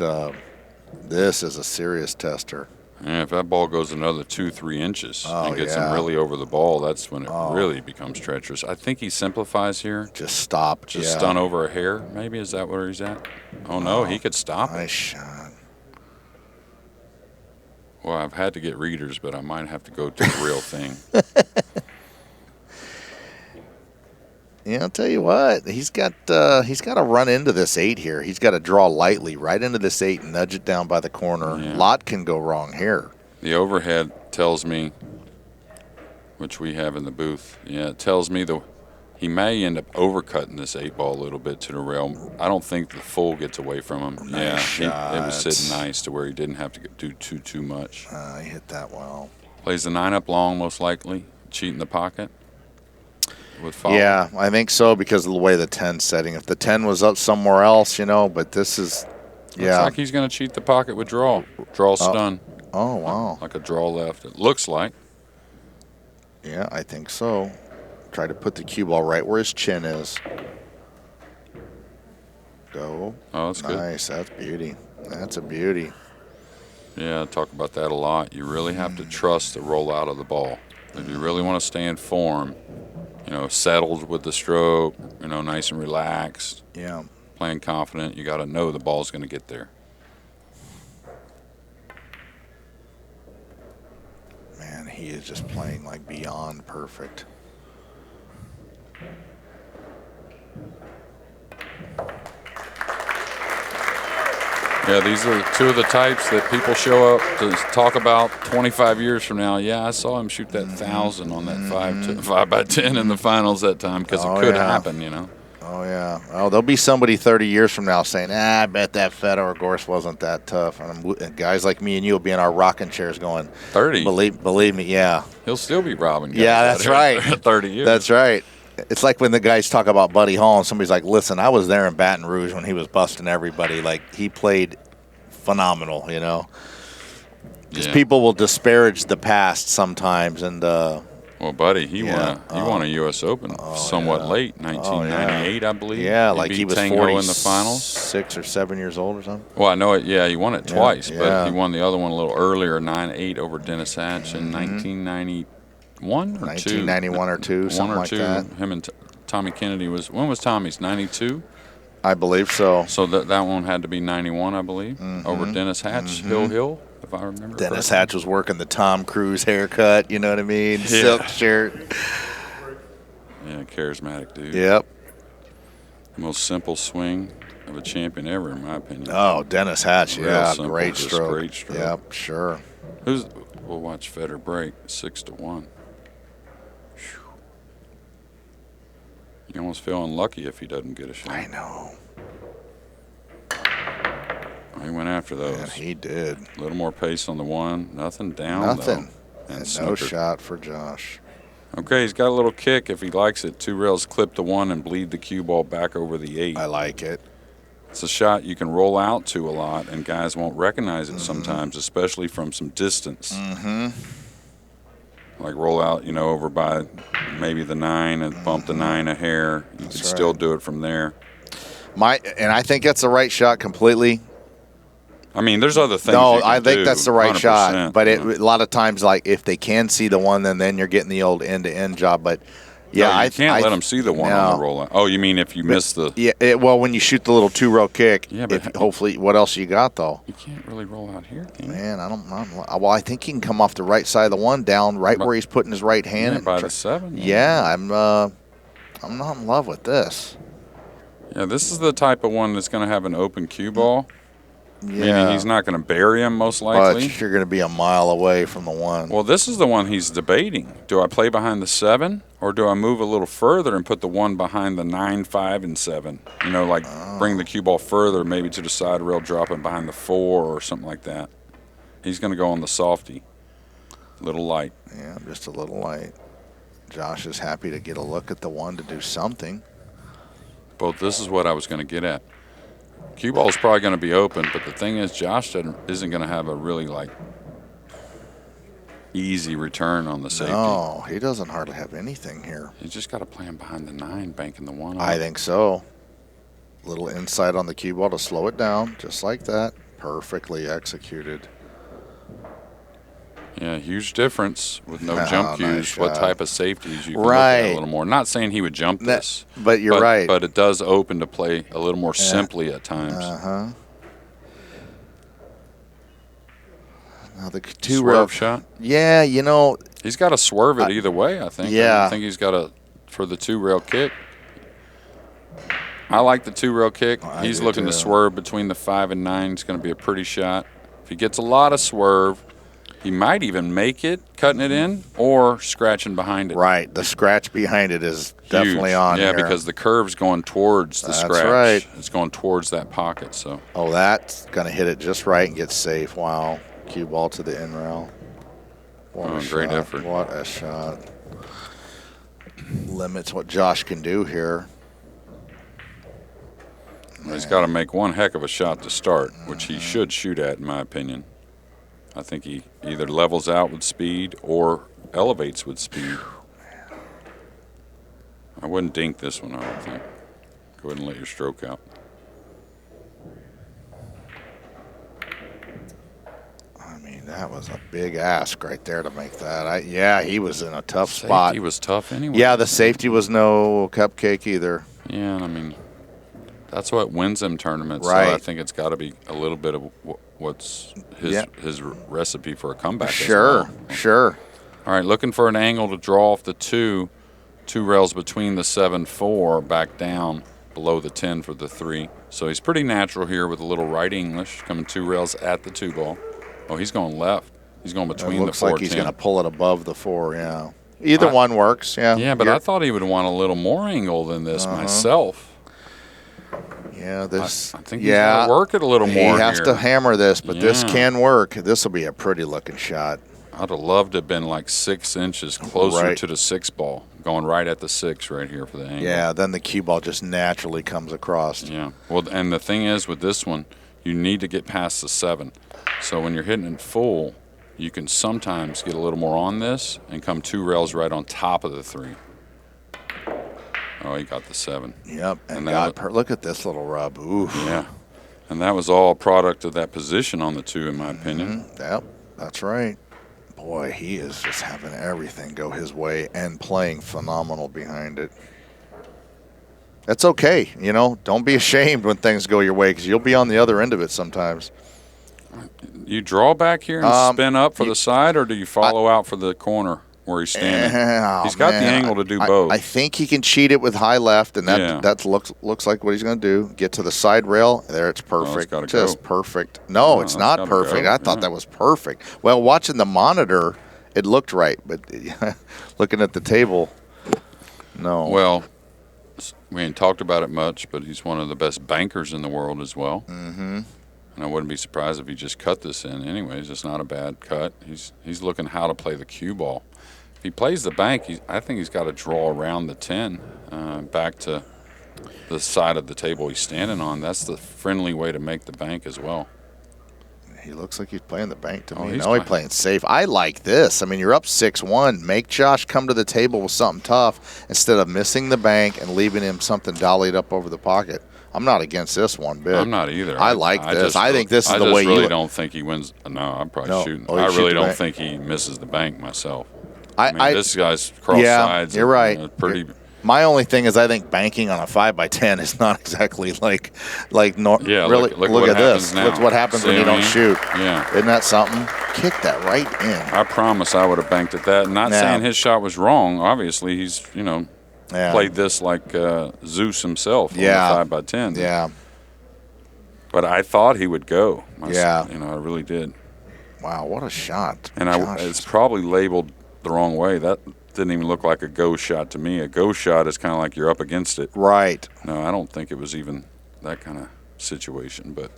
this is a serious tester. Yeah, if that ball goes another 2-3 inches Oh, and gets yeah. him really over the ball, that's when it really becomes treacherous. I think he simplifies here. Just stop. Just yeah. stun over a hair, maybe. Is that where he's at? Oh, no, he could stop it. Nice shot. Well, I've had to get readers, but I might have to go to the real thing. Yeah, I'll tell you what. He's got to run into this 8 here. He's got to draw lightly right into this 8 and nudge it down by the corner. Yeah. A lot can go wrong here. The overhead tells me, which we have in the booth, it tells me he may end up overcutting this 8 ball a little bit to the rail. I don't think the full gets away from him. Nice It was shots. sitting nice to where he didn't have to do too much. He hit that well. Plays the 9 up long, most likely. Cheat in the pocket. With follow. Yeah, I think so because of the way the 10's setting. If the 10 was up somewhere else, but this is, yeah. Looks like he's going to cheat the pocket with draw. Draw stun. Oh, wow. Like a draw left. It looks like. Yeah, I think so. Try to put the cue ball right where his chin is. Go. Oh, that's good. Nice. That's beauty. That's a beauty. Yeah, I talk about that a lot. You really have to trust the rollout of the ball. If you really want to stay in form, settled with the stroke, nice and relaxed, Yeah. playing confident, you got to know the ball's going to get there. Man, he is just playing like beyond perfect. Yeah, these are two of the types that people show up to talk about 25 years from now. Yeah, I saw him shoot that 1,000 on that 5 by 10 in the finals that time because it could happen, you know. Oh, yeah. Oh, there'll be somebody 30 years from now saying, I bet that Fedor Gorst wasn't that tough. And guys like me and you will be in our rocking chairs going, 30? Believe me, yeah. He'll still be robbing guys. Yeah, that's right. 30 years. That's right. It's like when the guys talk about Buddy Hall and somebody's like, listen, I was there in Baton Rouge when he was busting everybody. Like, he played phenomenal, you know. Because people will disparage the past sometimes. And well, Buddy, he won a U.S. Open somewhat late, 1998, I believe. Yeah, like he was Tango 46 in the finals. 6 or 7 years old or something. Well, I know it. Yeah, he won it twice, but he won the other one a little earlier, 9-8 over Dennis Hatch in 1991 or 1991 or 2, something like that. Him and Tommy Kennedy when was Tommy's? 92? I believe so. So that one had to be 91, I believe, over Dennis Hatch, Hill, if I remember Dennis correctly. Hatch was working the Tom Cruise haircut, you know what I mean? Silk shirt. Yeah, charismatic dude. Yep. Most simple swing of a champion ever, in my opinion. Oh, Dennis Hatch, Real simple, great just stroke. great stroke. Yep, sure. We'll watch Federer break 6-1. You almost feel unlucky if he doesn't get a shot. I know. He went after those. Yeah, he did. A little more pace on the one. Nothing down, Nothing. though. And no snookered. shot for Josh. Okay, he's got a little kick if he likes it. 2 rails, clip the 1 and bleed the cue ball back over the 8. I like it. It's a shot you can roll out to a lot, and guys won't recognize it sometimes, especially from some distance. Like roll out, over by maybe the 9 and bump the 9 a hair. You can still do it from there. And I think that's the right shot completely. I mean, there's other things. No, you can I think do, that's the right shot. 100%, But a lot of times, like if they can see the one, then you're getting the old end-to-end job. But yeah, no, you can't let them see the one on the rollout. Oh, you mean if you miss the? Yeah. Well, when you shoot the little 2-row kick, but hopefully, what else you got though? You can't really roll out here, can you? Man, well, I think he can come off the right side of the one, down right where he's putting his right hand. Yeah, by the 7. Yeah, I'm not in love with this. Yeah, this is the type of one that's going to have an open cue ball. Yeah. Meaning he's not going to bury him, most likely. But you're going to be a mile away from the one. Well, this is the one he's debating. Do I play behind the 7, or do I move a little further and put the 1 behind the 9, 5, and 7? Bring the cue ball further, maybe to the side rail, drop it behind the 4 or something like that. He's going to go on the softy. Little light. Yeah, just a little light. Josh is happy to get a look at the 1 to do something. But this is what I was going to get at. Cue ball is probably going to be open, but the thing is, Josh isn't going to have a really easy return on the safety. No, he doesn't hardly have anything here. You just got to play him behind the 9, banking the 1. I think so. Little inside on the cue ball to slow it down, just like that. Perfectly executed. Yeah, huge difference with no jump cues. Nice what type of safeties you can look at a little more. Not saying he would jump this. But you're right. But it does open to play a little more simply at times. Now the swerve shot? Yeah, he's got to swerve it either way, I think. Yeah. I think he's got to, for the 2-rail kick. I like the 2-rail kick. He's looking to swerve between the 5 and 9. It's going to be a pretty shot. If he gets a lot of swerve, he might even make it, cutting it in, or scratching behind it. Right. The scratch behind it is definitely on here. here. Yeah, because the curve's going towards the scratch. That's right. It's going towards that pocket. So. Oh, that's going to hit it just right and get safe. Wow. Cue ball to the in rail. Great effort. What a shot. Limits what Josh can do here. He's got to make one heck of a shot to start, which he should shoot at, in my opinion. I think he either levels out with speed or elevates with speed. I wouldn't dink this one, I don't think. Go ahead and let your stroke out. I mean, that was a big ask right there to make that. He was in a tough spot. Safety was tough anyway. Yeah, the safety was no cupcake either. Yeah, and I mean, that's what wins them tournaments. Right. So I think it's got to be a little bit of what's his recipe for a comeback. Sure. All right, looking for an angle to draw off the 2 rails between the 7-4 back down. below the 10 for the 3. So he's pretty natural here with a little right English, coming 2 rails at the 2 ball. Oh, he's going left. He's going between the 4 looks like he's 10. going to pull it above the 4, yeah. Either one works, yeah. Yeah, but I thought he would want a little more angle than this myself. Yeah, this. I think he's got to work it a little more. He has here. to hammer this, but this can work. This will be a pretty looking shot. I'd have loved to have been like 6 inches closer to the 6 ball, going right at the 6 right here for the angle. Yeah, then the cue ball just naturally comes across. Yeah. Well, and the thing is with this one, you need to get past the 7. So when you're hitting it full, you can sometimes get a little more on this and come 2 rails right on top of the 3. Oh, he got the 7. Yep. And look at this little rub. Ooh. Yeah. And that was all a product of that position on the 2, in my opinion. Yep, that's right. Boy, he is just having everything go his way and playing phenomenal behind it. That's okay. You know, don't be ashamed when things go your way because you'll be on the other end of it sometimes. You draw back here and spin up for the side, or do you follow out for the corner where he's standing? He's got the angle to do both. I think he can cheat it with high left, and that looks like what he's going to do. Get to the side rail. There, it's perfect. Oh, it's just perfect. No, it's not perfect. I thought that was perfect. Well, watching the monitor, it looked right, but looking at the table, no. Well, we ain't talked about it much, but he's one of the best bankers in the world as well. Mm-hmm. And I wouldn't be surprised if he just cut this in. Anyways, it's not a bad cut. He's looking how to play the cue ball. If he plays the bank, I think he's got to draw around the 10 back to the side of the table he's standing on. That's the friendly way to make the bank as well. He looks like he's playing the bank to me. No, he's playing safe. I like this. I mean, you're up 6-1. Make Josh come to the table with something tough instead of missing the bank and leaving him something dollied up over the pocket. I'm not against this one bit. I'm not either. I like this. I think this is the way you. I really don't think he wins. No, I'm probably shooting. I really don't think he misses the bank myself. I mean, this guy's cross sides. You're right. Pretty. My only thing is I think banking on a 5x10 is not exactly like Yeah, really. Look at this. Now. Look what happens when you don't shoot. Yeah. Isn't that something? Kick that right in. I promise I would have banked at that. Not saying his shot was wrong. Obviously, he's played this like Zeus himself on the 5x10. Yeah. But I thought he would go. I really did. Wow, what a shot. And it's probably labeled the wrong way. That didn't even look like a go shot to me. A go shot is kind of like you're up against it. Right. No, I don't think it was even that kind of situation. But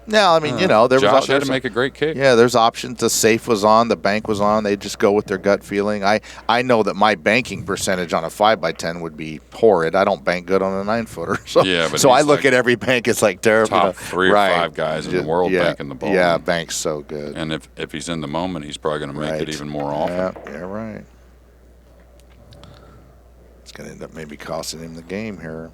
no, I mean, Josh had to make a great kick. Yeah, there's options. The safe was on, the bank was on. They just go with their gut feeling. I know that my banking percentage on a 5x10 would be horrid. I don't bank good on a 9-footer. So I look at every bank. It's like terrible. Top 3 or 5 guys in the world banking the ball. Yeah, bank's so good. And if he's in the moment, he's probably going to make it even more often. Yeah, right. It's going to end up maybe costing him the game here.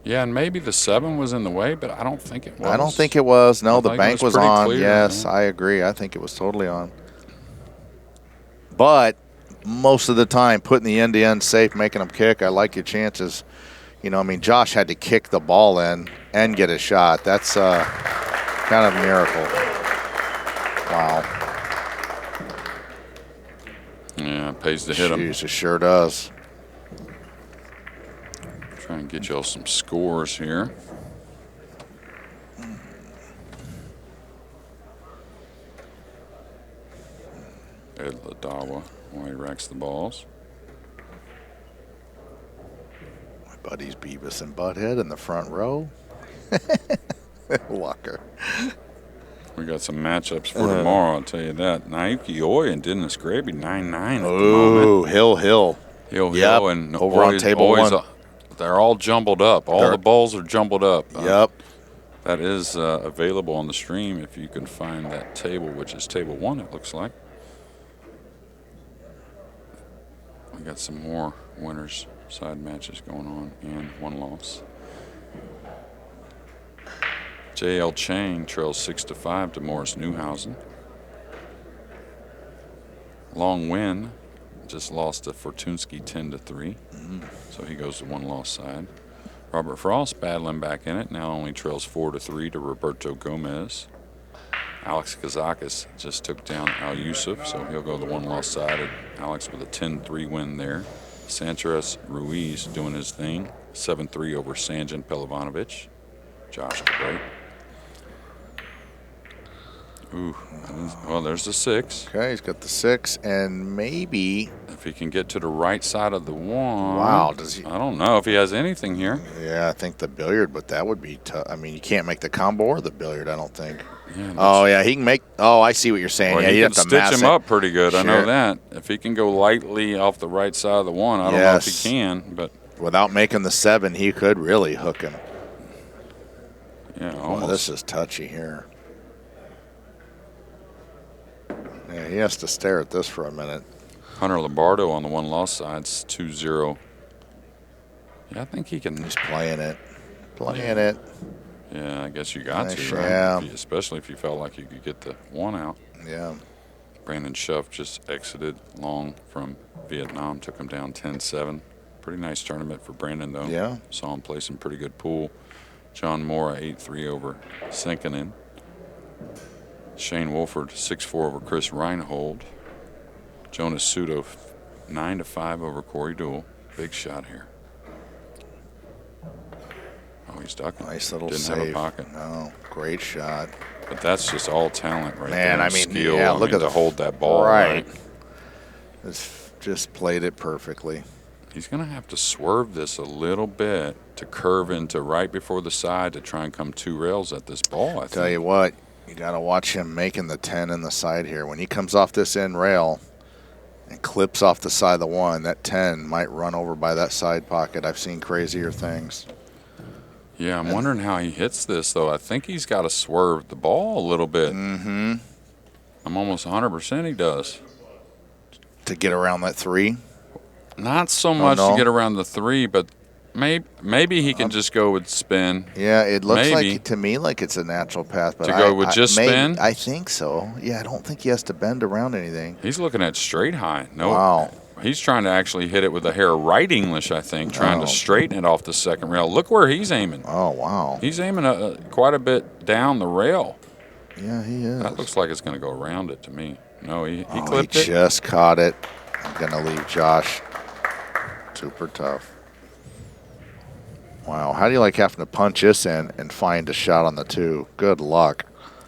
Yeah, and maybe the 7 was in the way, but I don't think it was. I don't think it was. No, the bank was on. Clear, yes, I agree. I think it was totally on. But most of the time, putting the end-to-end safe, making them kick, I like your chances. Josh had to kick the ball in and get a shot. That's kind of a miracle. Wow. Yeah, it pays to hit him. Jeez, it sure does. Try and get y'all some scores here. Ed Ladawa while he racks the balls. My buddies Beavis and Butthead in the front row. Walker. We got some matchups for tomorrow, I'll tell you that. Naoki Oi and Dennis Graby, 9-9 at the moment. Hill. Hill and over on table 1. They're all jumbled up. All the balls are jumbled up. Yep. That is available on the stream if you can find that table, which is table 1, it looks like. We got some more winners side matches going on and one loss. J.L. Chang trails 6-5 to Morris Newhausen. Long Win just lost to Fortunsky 10-3. So he goes to one loss side. Robert Frost battling back in it. Now only trails 4-3 to Roberto Gomez. Alex Kazakis just took down Al Yusuf, so he'll go to the one loss side. And Alex with a 10-3 win there. Sanchez Ruiz doing his thing. 7-3 over Sanjan Pelovanovic. Josh Gray. Ooh, well, there's the 6. Okay, he's got the 6, and maybe. If he can get to the right side of the 1. Wow, does he? I don't know if he has anything here. Yeah, I think the billiard, but that would be tough. I mean, you can't make the combo or the billiard, I don't think. Yeah, Oh, yeah, he can make. Oh, I see what you're saying. well, Yeah, he you can have to stitch mass him it. up pretty good. I know Sure. that. If he can go lightly off the right side of the 1, I don't know if he can, but Without making the 7, he could really hook him. yeah, Well, almost. this is touchy here. Yeah, he has to stare at this for a minute. Hunter Lombardo on the 1-loss side. It's 2-0. Yeah, I think he can. He's playing it. Playing it. Yeah, I guess you got Nice, to, right? yeah. Especially if you felt like you could get the 1 out. Yeah. Brandon Schuff just exited long from Vietnam, took him down 10-7. Pretty nice tournament for Brandon, though. Yeah. Saw him play some pretty good pool. John Mora 8-3 over Sinkinen. Shane Wolford 6-4 over Chris Reinhold. Jonas Sudo 9-5 over Corey Deuel. Big shot here. Oh, he's ducking. Nice little Didn't save. have a pocket. No, great shot. But that's just all talent right there. Man, I and mean, skill. yeah, I look mean, at to the hold that ball. Right. Just played it perfectly. He's going to have to swerve this a little bit to curve into right before the side to try and come 2 rails at this ball, I Tell think. you what, you got to watch him making the 10 in the side here. When he comes off this end rail and clips off the side of the 1, that 10 might run over by that side pocket. I've seen crazier things. Yeah, I'm wondering how he hits this, though. I think he's got to swerve the ball a little bit. Mm-hmm. I'm almost 100% he does. To get around that 3? Not so much no. to get around the 3, but maybe he can just go with spin. Yeah, it looks Maybe. like to me like it's a natural path. But To go with just spin? I think so. Yeah, I don't think he has to bend around anything. He's looking at straight high. No, Wow. He's trying to actually hit it with a hair right English, I think, trying to straighten it off the second rail. Look where he's aiming. Oh, wow. He's aiming quite a bit down the rail. Yeah, he is. That looks like it's going to go around it to me. No, he Oh, clipped he it. just caught it. I'm going to leave Josh. Super tough. Wow. How do you like having to punch this in and find a shot on the 2? Good luck.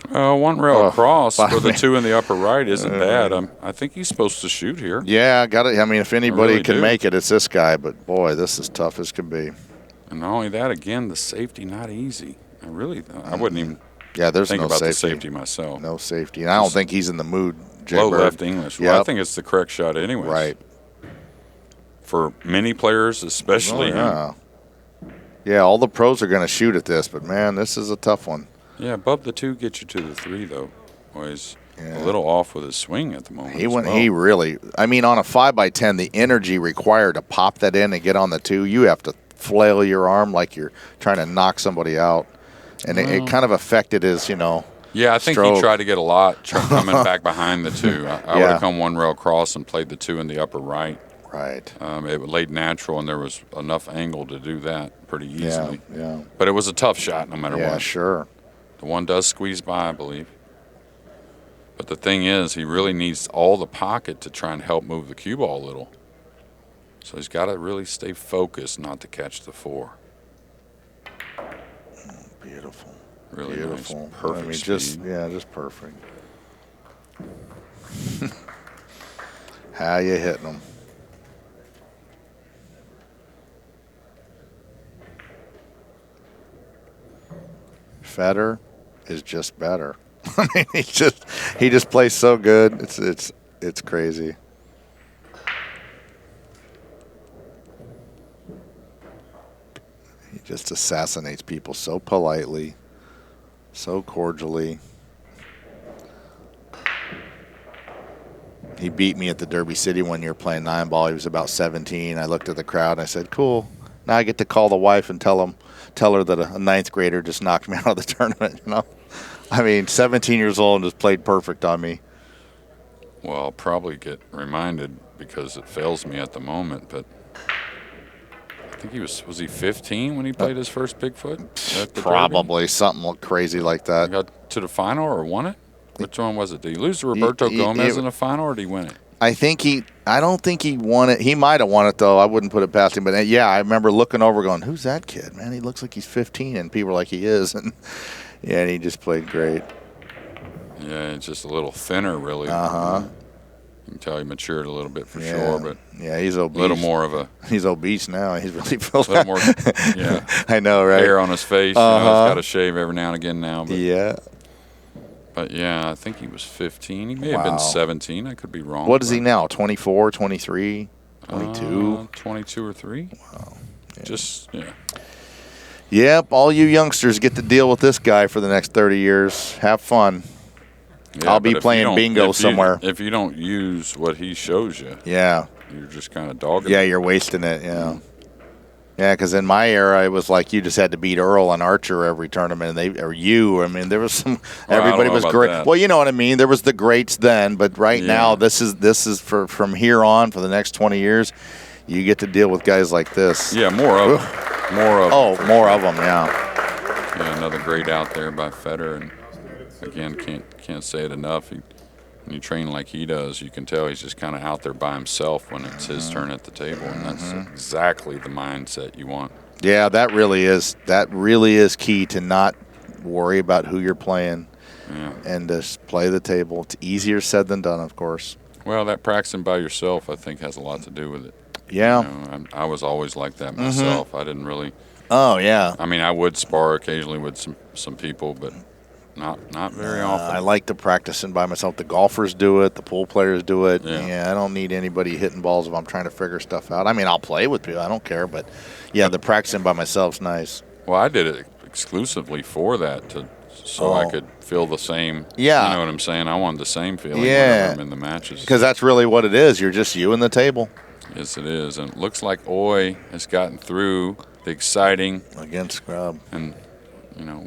1 rail across for the man. 2 in the upper right isn't bad. I think he's supposed to shoot here. Yeah, got it. I mean, if anybody really can do. make it, it's this guy. But, boy, this is tough as can be. And not only that, again, the safety not easy. I wouldn't even Yeah, there's think no about safety. the safety myself. No safety. And I don't think he's in the mood, Jay Low Bird. left English. Well, I Yep. think it's the correct shot anyways. Right. For many players, especially him. yeah. Yeah, all the pros are going to shoot at this, but, man, this is a tough one. Yeah, above the 2 gets you to the 3, though. Well, he's Yeah. a little off with his swing at the moment. He as went. well. He really. I mean, on a 5x10, the energy required to pop that in and get on the 2, you have to flail your arm like you're trying to knock somebody out, and it kind of affected his, Yeah, I think stroke. he tried to get a lot coming back behind the 2. I would Yeah. have come 1 rail across and played the 2 in the upper right. Right. It laid natural, and there was enough angle to do that pretty easily. Yeah. But it was a tough shot no matter Yeah. what. Sure. The 1 does squeeze by, I believe. But the thing is, he really needs all the pocket to try and help move the cue ball a little. So he's got to really stay focused not to catch the 4. Beautiful. Really Beautiful. nice. Perfect I mean, speed. just perfect. How you hitting them? Fedor is just better. I mean, he just plays so good. It's crazy. He just assassinates people so politely, so cordially. He beat me at the Derby City one year playing 9-ball. He was about 17. I looked at the crowd and I said, "Cool. Now I get to call the wife and tell her that a 9th grader just knocked me out of the tournament." I mean, 17 years old and just played perfect on me. Well, I'll probably get reminded because it fails me at the moment, but I think was he 15 when he played his first Bigfoot? At the Derby? Probably something crazy like He that. got to the final or won it? Which one was it? Did he lose to Roberto Gomez in the final, or did he win it? I don't think he won it. He might have won it, though. I wouldn't put it past him. But, yeah, I remember looking over going, who's that kid? Man, he looks like he's 15. And people were like, he is. And, yeah, and he just played great. Yeah, it's just a little thinner, really. Uh-huh. You can tell he matured a little bit for sure, but yeah, he's obese. A little more of a. He's obese now. He's really filled a little more, yeah. I know, right? Hair on his face. Uh-huh. He's got to shave every now and again now. But, yeah. But, yeah, I think he was 15. He may have been 17. I could be wrong. What is he now, 24, 23, 22? 22 or 3. Wow. Yeah. Just, yeah. Yep, all you youngsters get to deal with this guy for the next 30 years. Have fun. Yeah, I'll be playing bingo somewhere. If you don't use what he shows you, yeah, you're just kind of dogging. Yeah, you're wasting it. Yeah, yeah. Because in my era, it was like you just had to beat Earl and Archer every tournament, and I mean, there was some. Everybody was great. That. Well, you know what I mean. There was the greats then, but right now, this is from here on for the next 20 years. You get to deal with guys like this. Yeah, more of them. More of them. Yeah. Yeah, another great out there by Fedor, and again, can't say it enough. When you train like he does, you can tell he's just kind of out there by himself when it's his turn at the table, and that's exactly the mindset you want. Yeah, that really is key to not worry about who you're playing, and just play the table. It's easier said than done, of course. Well, that practicing by yourself, I think, has a lot to do with it. Yeah, you know, I was always like that myself. I didn't really. Oh yeah. I mean, I would spar occasionally with some people, but. Not very often. I like to practicing by myself. The golfers do it. The pool players do it. Yeah. I don't need anybody hitting balls if I'm trying to figure stuff out. I mean, I'll play with people. I don't care. But, yeah, the practicing by myself's nice. Well, I did it exclusively for that, so I could feel the same. Yeah. You know what I'm saying? I wanted the same feeling whenever I'm in the matches. Because that's really what it is. You're just you and the table. Yes, it is. And it looks like Oy has gotten through the exciting. Against Scrub. And,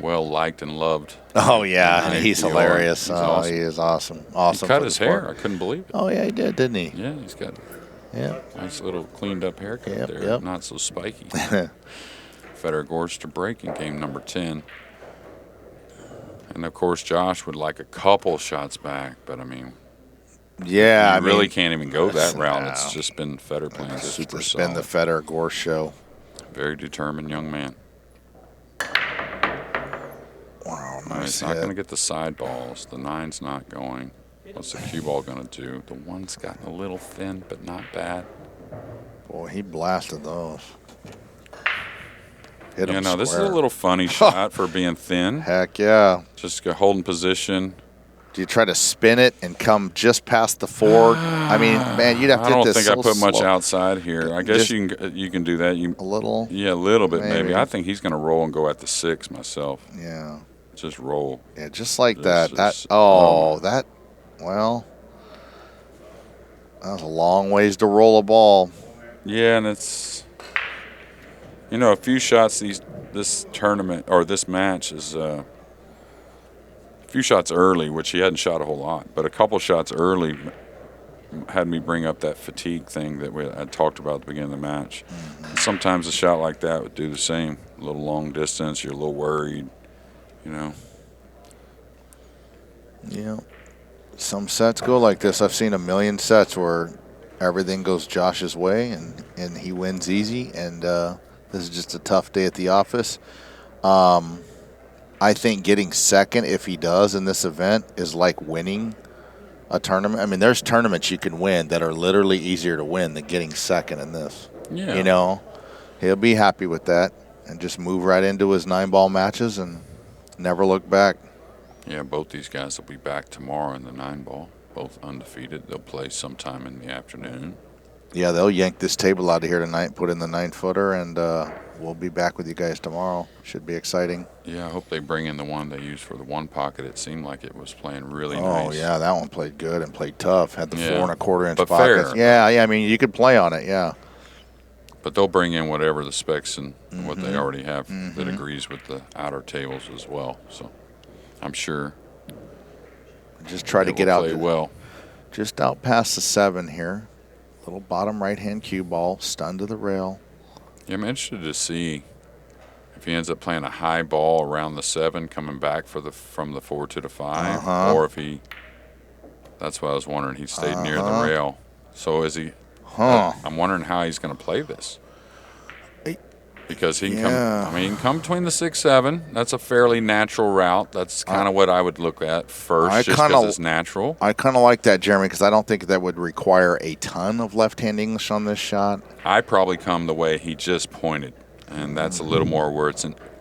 well liked and loved. Oh, yeah. And he's hilarious. He's awesome. He is awesome. Awesome. He cut his hair. I couldn't believe it. Oh, yeah, he did, didn't he? Yeah, he's got a nice little cleaned up haircut there. Yep. Not so spiky. Fedor Gorst to break in game number 10. And, of course, Josh would like a couple shots back, but, I mean, yeah, you really can't even go that route. No. It's just been Fedor playing super solid. It's been the Fedor Gorst show. Very determined young man. Wow, nice. He's not going to get the side balls. The 9's not going. What's the cue ball going to do? The 1's gotten a little thin, but not bad. Boy, he blasted those. Hit him square. This is a little funny shot for being thin. Heck yeah. Just holding position. Do you try to spin it and come just past the 4? I mean, man, you'd have to hit this I don't think I put much outside here. I guess you can do that. A little? Yeah, a little bit maybe. I think he's going to roll and go at the 6 myself. Yeah. Just roll. Yeah, just like that. That was a long ways to roll a ball. Yeah, and it's a few shots this tournament or this match is a few shots early, which he hadn't shot a whole lot, but a couple shots early had me bring up that fatigue thing that I talked about at the beginning of the match. And sometimes a shot like that would do the same. A little long distance, you're a little worried. Yeah. Some sets go like this. I've seen a million sets where everything goes Josh's way and he wins easy. And this is just a tough day at the office. I think getting second, if he does in this event, is like winning a tournament. I mean, there's tournaments you can win that are literally easier to win than getting second in this. Yeah. He'll be happy with that and just move right into his 9-ball matches and never look back. Yeah, both these guys will be back tomorrow in the 9-ball, both undefeated. They'll play sometime in the afternoon. Yeah, they'll yank this table out of here tonight, put in the 9-footer, and we'll be back with you guys tomorrow. Should be exciting. Yeah, I hope they bring in the one they used for the 1 pocket. It seemed like it was playing really nice. Oh, yeah, that one played good and played tough. Had the 4 1/4 inch but pockets. Fair. Yeah, I mean, you could play on it, yeah. But they'll bring in whatever the specs and what they already have that agrees with the outer tables as well. So I'm sure. Just try to get out. Play well. Just out past the 7 here. Little bottom right-hand cue ball, stunned to the rail. Yeah, I'm interested to see if he ends up playing a high ball around the 7, coming back from the 4 to the 5, or if he That's why I was wondering. He stayed near the rail. So is he? I'm wondering how he's going to play this. Because he can come. I mean, he can come between the 6-7. That's a fairly natural route. That's kind of what I would look at first, just because it's natural. I kind of like that, Jeremy, because I don't think that would require a ton of left-hand English on this shot. I probably come the way he just pointed, and that's a little more where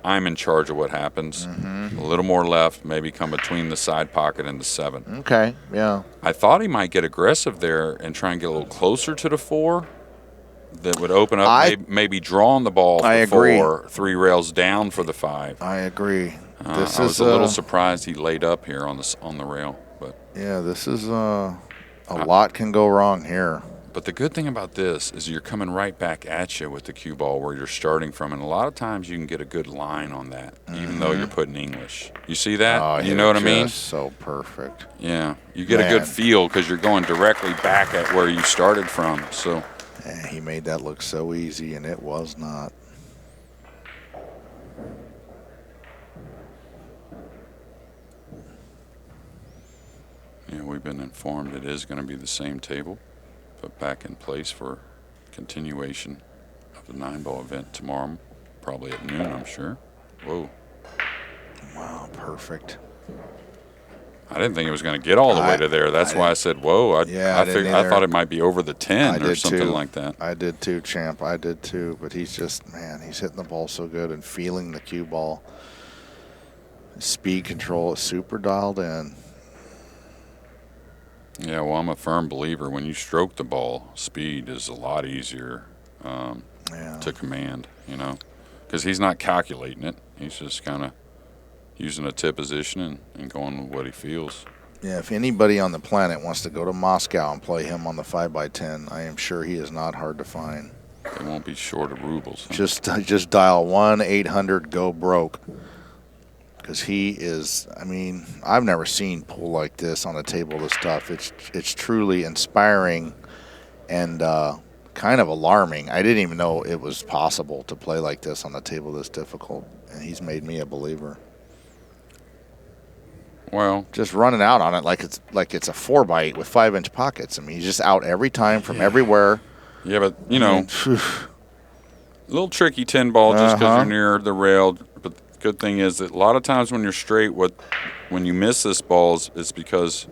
I'm in charge of what happens. A little more left, maybe come between the side pocket and the 7. Okay, yeah. I thought he might get aggressive there and try and get a little closer to the 4. That would open up, maybe drawing the ball for 4, 3 rails down for the 5. I agree. I was a little surprised he laid up here on the rail, but yeah, this is a lot can go wrong here. But the good thing about this is you're coming right back at you with the cue ball where you're starting from, and a lot of times you can get a good line on that, even though you're putting English. You see that? Oh, you know what I mean? So perfect. Yeah, you get a good feel because you're going directly back at where you started from. So. He made that look so easy, and it was not. Yeah, we've been informed it is going to be the same table, but back in place for continuation of the 9-ball event tomorrow, probably at noon, I'm sure. Whoa. Wow, perfect. I didn't think it was going to get all the way to there. That's why I said, whoa. I thought it might be over the 10 or something like that. I did too, champ. I did too. But he's just, man, he's hitting the ball so good and feeling the cue ball. His speed control is super dialed in. Yeah, well, I'm a firm believer when you stroke the ball, speed is a lot easier to command, you know, because he's not calculating it. He's just kind of using a tip position and going with what he feels. Yeah, if anybody on the planet wants to go to Moscow and play him on the 5x10, I am sure he is not hard to find. They won't be short of rubles. Huh? Just dial 1-800-GO-BROKE. Because he is, I mean, I've never seen pool like this on a table this tough. It's truly inspiring and kind of alarming. I didn't even know it was possible to play like this on a table this difficult, and he's made me a believer. Well, just running out on it like it's a 4x8 with 5-inch pockets. I mean, he's just out every time from everywhere. Yeah, but you know, a little tricky 10 ball just because you're near the rail. But the good thing is that a lot of times when you're straight, when you miss this ball, it's because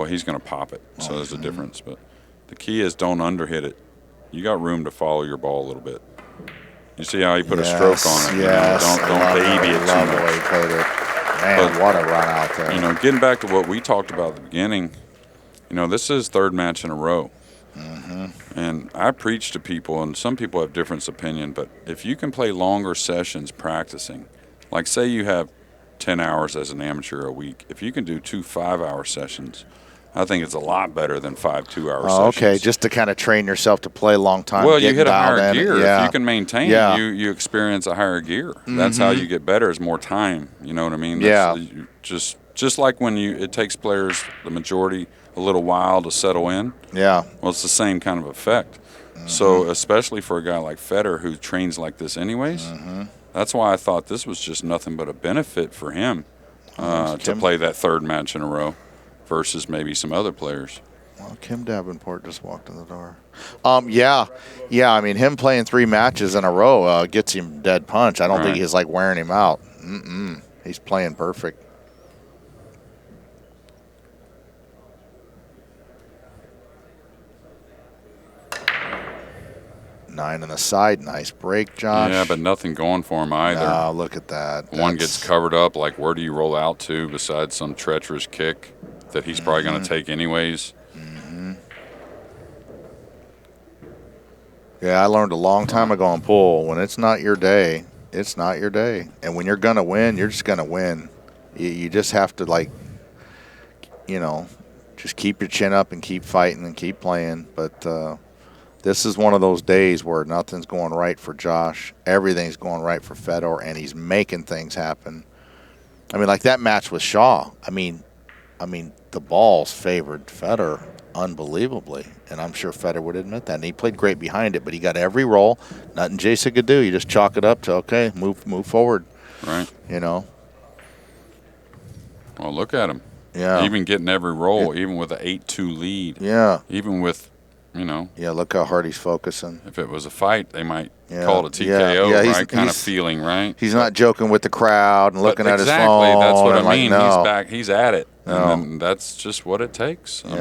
he's going to pop it. So there's a difference. But the key is don't underhit it. You got room to follow your ball a little bit. You see how he put a stroke on it. Yes, don't baby it too much. Way he played it. Man, what a run out there. You know, getting back to what we talked about at the beginning, you know, this is third match in a row. And I preach to people, and some people have different opinion, but if you can play longer sessions practicing, like say you have 10 hours as an amateur a week, if you can do 2 5-hour sessions, I think it's a lot better than 5 2-hour sessions. Okay, just to kind of train yourself to play a long time. Well, you hit a higher gear. Yeah. If you can maintain it, you experience a higher gear. That's how you get better is more time. You know what I mean? Just like when it takes players, the majority, a little while to settle in. Yeah. Well, it's the same kind of effect. So especially for a guy like Fedor who trains like this anyways, that's why I thought this was just nothing but a benefit for him to play that third match in a row versus maybe some other players. Well, Kim Davenport just walked in the door. Yeah. I mean, him playing 3 matches in a row gets him dead punch. I don't think he's like wearing him out. He's playing perfect. Nine on the side. Nice break, Josh. Yeah, but nothing going for him either. Oh, look at that. One gets covered up. Like, where do you roll out to besides some treacherous kick that he's probably going to take anyways? Yeah, I learned a long time ago in pool, when it's not your day, it's not your day. And when you're going to win, you're just going to win. You just have to, like, you know, just keep your chin up and keep fighting and keep playing. But this is one of those days where nothing's going right for Josh. Everything's going right for Fedor, and he's making things happen. I mean, like that match with Shaw. I mean, the balls favored Fedor unbelievably, and I'm sure Fedor would admit that. And he played great behind it, but he got every roll. Nothing Jason could do. You just chalk it up to, okay, move forward. Right. You know. Well, look at him. Yeah. Even getting every roll, even with an 8-2 lead. Yeah. Even with, you know. Yeah, look how hard he's focusing. If it was a fight, they might Yeah. call it a TKO, Yeah, right? Kind of feeling, right? He's not joking with the crowd and looking at his phone. Exactly, that's what I like, mean. no. He's back. He's at it. No. And then that's just what it takes. Yeah.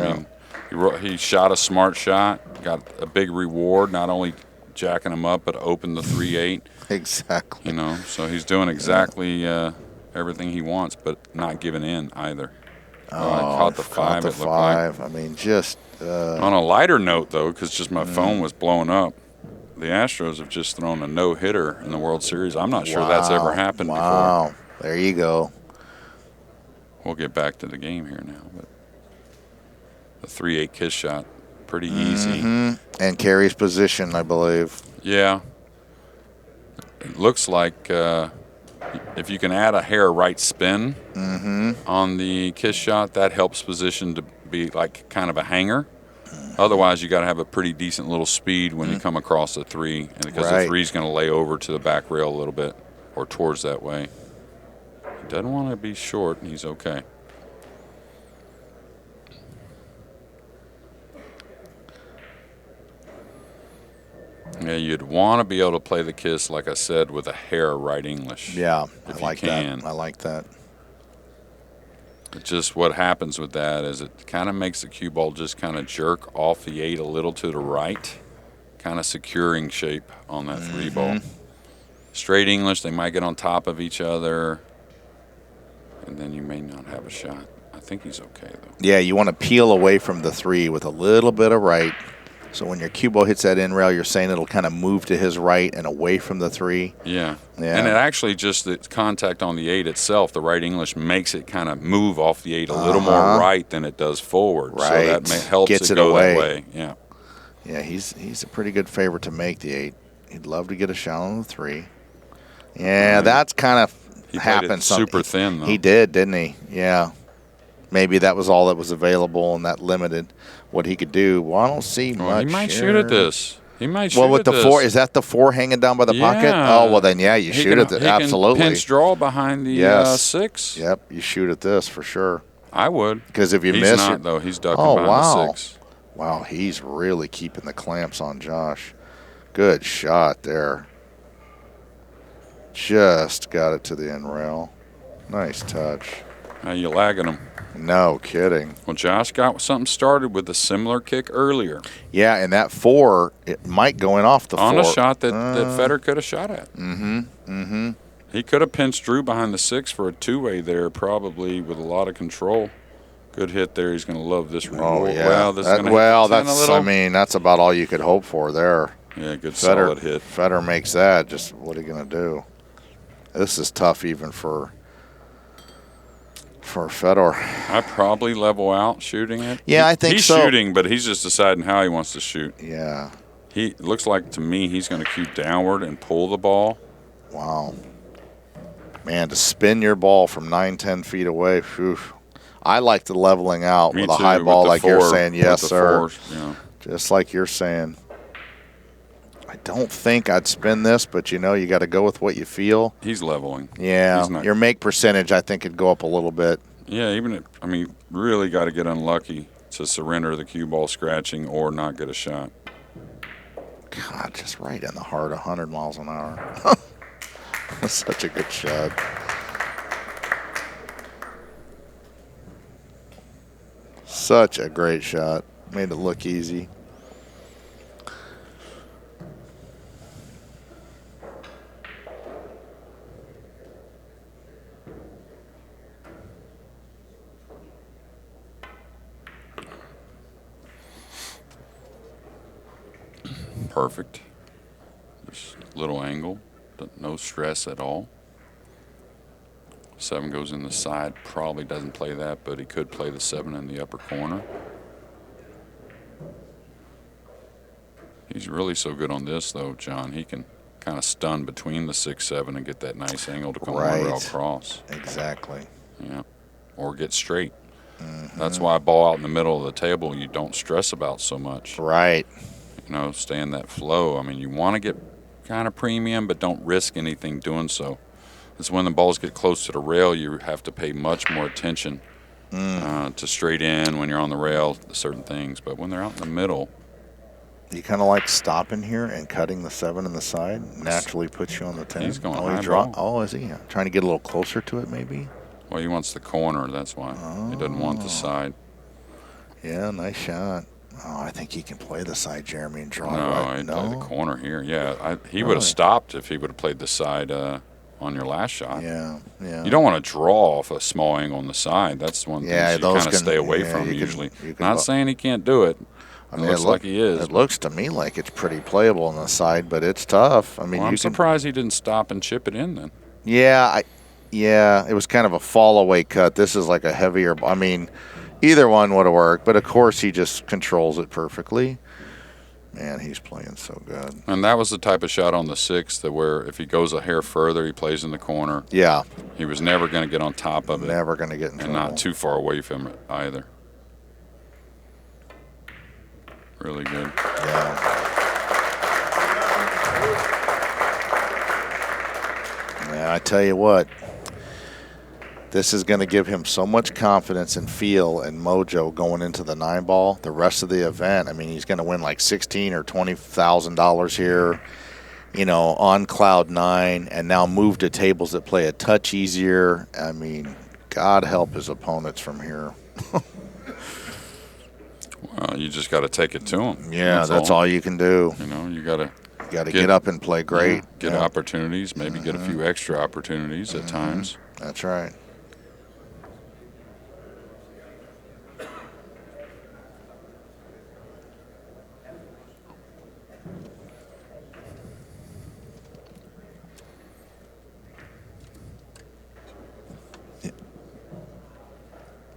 I mean, he shot a smart shot, got a big reward, not only jacking him up, but opened the 3-8. Exactly. You know, so he's doing exactly everything he wants, but not giving in either. I caught the 5, it looked like. I mean, just... On a lighter note, though, because just my phone was blowing up, the Astros have just thrown a no-hitter in the World Series. I'm not sure that's ever happened before. Wow, there you go. We'll get back to the game here now. But the 3-8 kiss shot, pretty easy. And carries position, I believe. Yeah. It looks like if you can add a hair right spin on the kiss shot, that helps position to be like kind of a hanger. Otherwise, you got to have a pretty decent little speed when you come across the 3, and because the 3 is going to lay over to the back rail a little bit or towards that way. He doesn't want to be short, and he's okay. Yeah, you'd want to be able to play the kiss, like I said, with a hair right English. Yeah, if I like you can. that. I like that. But just what happens with that is it kind of makes the cue ball just kind of jerk off the 8 a little to the right, kind of securing shape on that 3 ball. Straight English, they might get on top of each other, and then you may not have a shot. I think he's okay, though. Yeah, you want to peel away from the 3 with a little bit of right. So when your cue ball hits that end rail, you're saying it'll kind of move to his right and away from the 3. Yeah. And it actually just the contact on the 8 itself, the right English, makes it kind of move off the 8 a little more right than it does forward. Right. So that helps Gets it it go away. that way. Yeah. Yeah, he's a pretty good favorite to make the 8. He'd love to get a shot on the 3. Yeah, that's kind of he happened. Played it super thin, though. He did, didn't he? Yeah. Maybe that was all that was available, and that limited what he could do. Well, I don't see much. He might here. shoot at this. He might shoot well, with at the this. 4, is that the 4 hanging down by the pocket? Oh, well, then, yeah, you shoot at this. Absolutely. He can pinch draw behind the 6. Yep, you shoot at this for sure. I would. Because if you he's miss... not, though. He's ducking behind the 6. Wow, he's really keeping the clamps on Josh. Good shot there. Just got it to the end rail. Nice touch. How you lagging him? No kidding. Well, Josh got something started with a similar kick earlier. Yeah, and that 4, it might go in off the 4. On a shot that Fedor could have shot at. Mm-hmm. He could have pinched Drew behind the 6 for a 2-way there, probably with a lot of control. Good hit there. He's going to love this reward. Oh, yeah. Well, this is going to hit that's, a little. I mean, that's about all you could hope for there. Yeah, good solid hit. Fedor makes that. Just what are you going to do? This is tough even for Fedor. I probably level out shooting it. Yeah, I think he's so. He's shooting, but he's just deciding how he wants to shoot. Yeah. He looks like to me he's going to cue downward and pull the ball. Wow. Man, to spin your ball from 9-10 feet away, whew. I like the leveling out with a high ball like you're saying. Yes, sir. Just like you're saying. I don't think I'd spin this, but, you got to go with what you feel. He's leveling. Yeah. Your make percentage, I think, could go up a little bit. Yeah, really got to get unlucky to surrender the cue ball scratching or not get a shot. God, just right in the heart, 100 miles an hour. That's such a good shot. Such a great shot. Made it look easy. Perfect. Just little angle, no stress at all. 7 goes in the side, probably doesn't play that, but he could play the 7 in the upper corner. He's really so good on this, though, John. He can kind of stun between the 6-7 and get that nice angle to come over across. Exactly. Yeah, or get straight. That's why a ball out in the middle of the table you don't stress about so much. Right. Stay in that flow. You want to get kind of premium, but don't risk anything doing so. It's when the balls get close to the rail, you have to pay much more attention to straight in when you're on the rail, certain things. But when they're out in the middle, You kind of like stopping here and cutting the 7 in the side. Naturally puts you on the 10. He's going he high ball. Oh, is he? Trying to get a little closer to it, maybe? well, he wants the corner. That's why he doesn't want the side. Yeah, nice shot. Oh, I think he can play the side, Jeremy, and draw No, right. he'd play the corner here. Yeah, he would have stopped if he would have played the side on your last shot. Yeah. You don't want to draw off a small angle on the side. That's one thing you kind of stay away from usually. Not saying he can't do it. I mean, it looks like he is. It looks to me like it's pretty playable on the side, but it's tough. I mean, I'm surprised he didn't stop and chip it in then. Yeah, it was kind of a fall away cut. This is like a heavier. I mean, either one would have worked, but of course he just controls it perfectly. Man, he's playing so good. And that was the type of shot on the 6th that where if he goes a hair further, he plays in the corner. Yeah. He was never going to get on top of it. Never going to get in trouble. And not too far away from it either. Really good. Yeah. Yeah, I tell you what, this is going to give him so much confidence and feel and mojo going into the 9-ball. The rest of the event, I mean, he's going to win like $16,000 or $20,000 here, on cloud 9, and now move to tables that play a touch easier. I mean, God help his opponents from here. Well, you just got to take it to him. Yeah, that's all you can do. You got to get up and play great. Get opportunities, maybe get a few extra opportunities at times. That's right.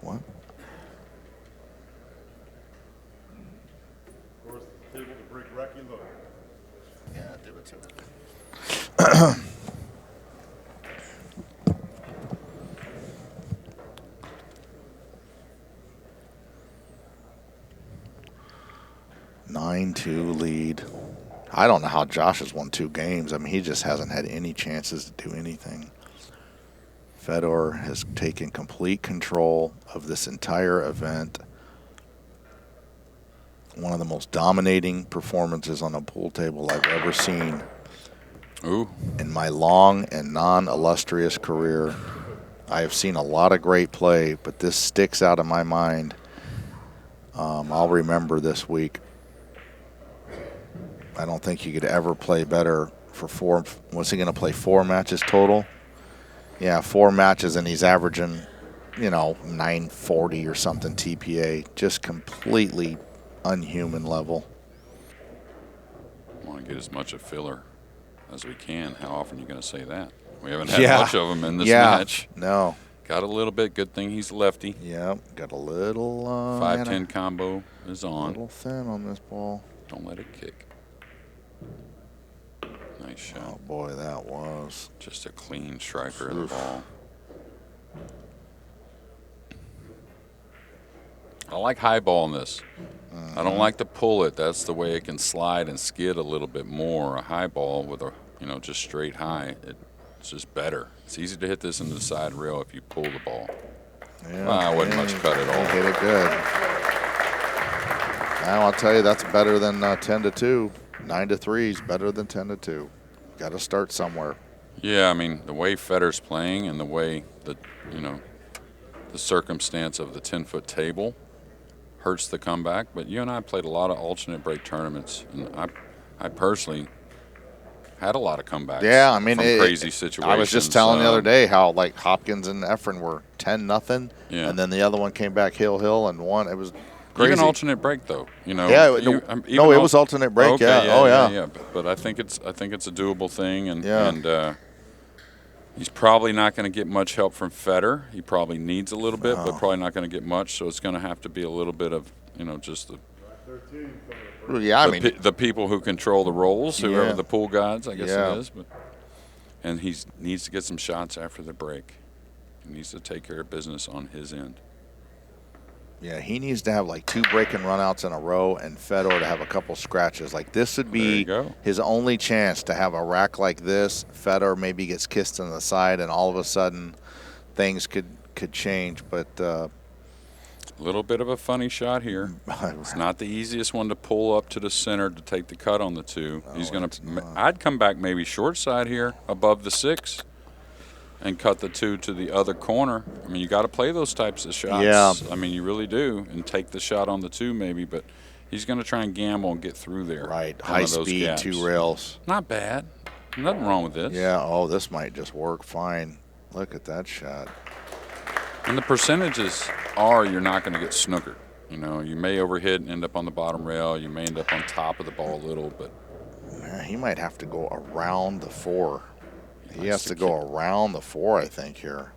What? Table to break Racky low. Yeah, do it to him. 9-2 lead. I don't know how Josh has won 2 games. I mean, he just hasn't had any chances to do anything. Fedor has taken complete control of this entire event. One of the most dominating performances on a pool table I've ever seen in my long and non-illustrious career. I have seen a lot of great play, but this sticks out in my mind. I'll remember this week. I don't think he could ever play better for 4. Was he going to play 4 matches total? Yeah, 4 matches, and he's averaging, 940 or something TPA. Just completely unhuman level. Want to get as much a filler as we can. How often are you going to say that? We haven't had much of them in this match. No. Got a little bit. Good thing he's lefty. Yeah, got a little 5-10 combo is on. A little thin on this ball. Don't let it kick. Nice shot. Oh boy, that was just a clean striker of the ball. I like high ball in this. I don't like to pull it. That's the way it can slide and skid a little bit more. A high ball with a just straight high, it's just better. It's easy to hit this into the side rail if you pull the ball. Yeah, I wasn't much cut at all. Hit it good. Now I'll tell you, that's better than 10-2. 9-3 is better than 10-2. Got to start somewhere. Yeah, I mean the way Fedor's playing and the way that the circumstance of the 10-foot table hurts the comeback. But you and I played a lot of alternate break tournaments, and I personally had a lot of comebacks. Yeah, I mean, from crazy situations. I was just telling the other day how like Hopkins and Efren were 10-0, and then the other one came back hill and won. It was crazy. Even alternate break though, Yeah, it was alternate break. Okay, yeah. Yeah. But I think it's a doable thing, and he's probably not going to get much help from Fedor. He probably needs a little bit, but probably not going to get much. So it's going to have to be a little bit of just the. Yeah, the people who control the rolls, whoever the pool gods, I guess it is. And he needs to get some shots after the break. He needs to take care of business on his end. Yeah, he needs to have like 2 break and runouts in a row, and Fedor to have a couple scratches. Like this would be his only chance to have a rack like this. Fedor maybe gets kissed on the side, and all of a sudden things could change. But Little bit of a funny shot here. It's not the easiest one to pull up to the center to take the cut on the 2. No, He's going it's to. not. I'd come back maybe short side here above the 6 and cut the 2 to the other corner. I mean, you got to play those types of shots. Yeah. I mean, you really do, and take the shot on the 2 maybe, but he's going to try and gamble and get through there. Right. One High of those speed, gaps. 2 rails. Not bad. Nothing wrong with this. Yeah. Oh, this might just work fine. Look at that shot. And the percentages are you're not going to get snookered. You know, you may overhit and end up on the bottom rail. You may end up on top of the ball a little, but Man, he might have to go around the 4. He has likes to to go around the 4, I think, here.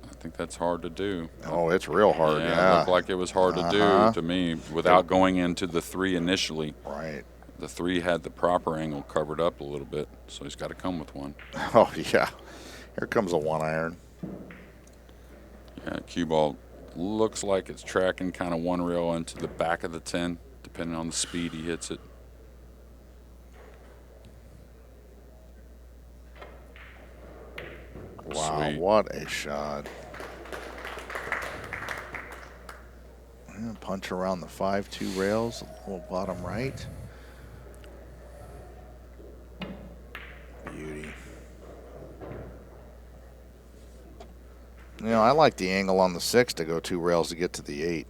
I think that's hard to do. Oh, it's real hard, It yeah. looked like it was hard to Uh-huh. do to me without going into the 3 initially. Right. The 3 had the proper angle covered up a little bit, so he's got to come with one. Oh, yeah. Here comes a 1-iron. Yeah, cue ball looks like it's tracking kind of 1 rail into the back of the 10, depending on the speed he hits it. Wow, Sweet. what a shot. And punch around the 5-2 rails, little bottom right. Beauty. You know, I like the angle on the 6 to go 2 rails to get to the 8.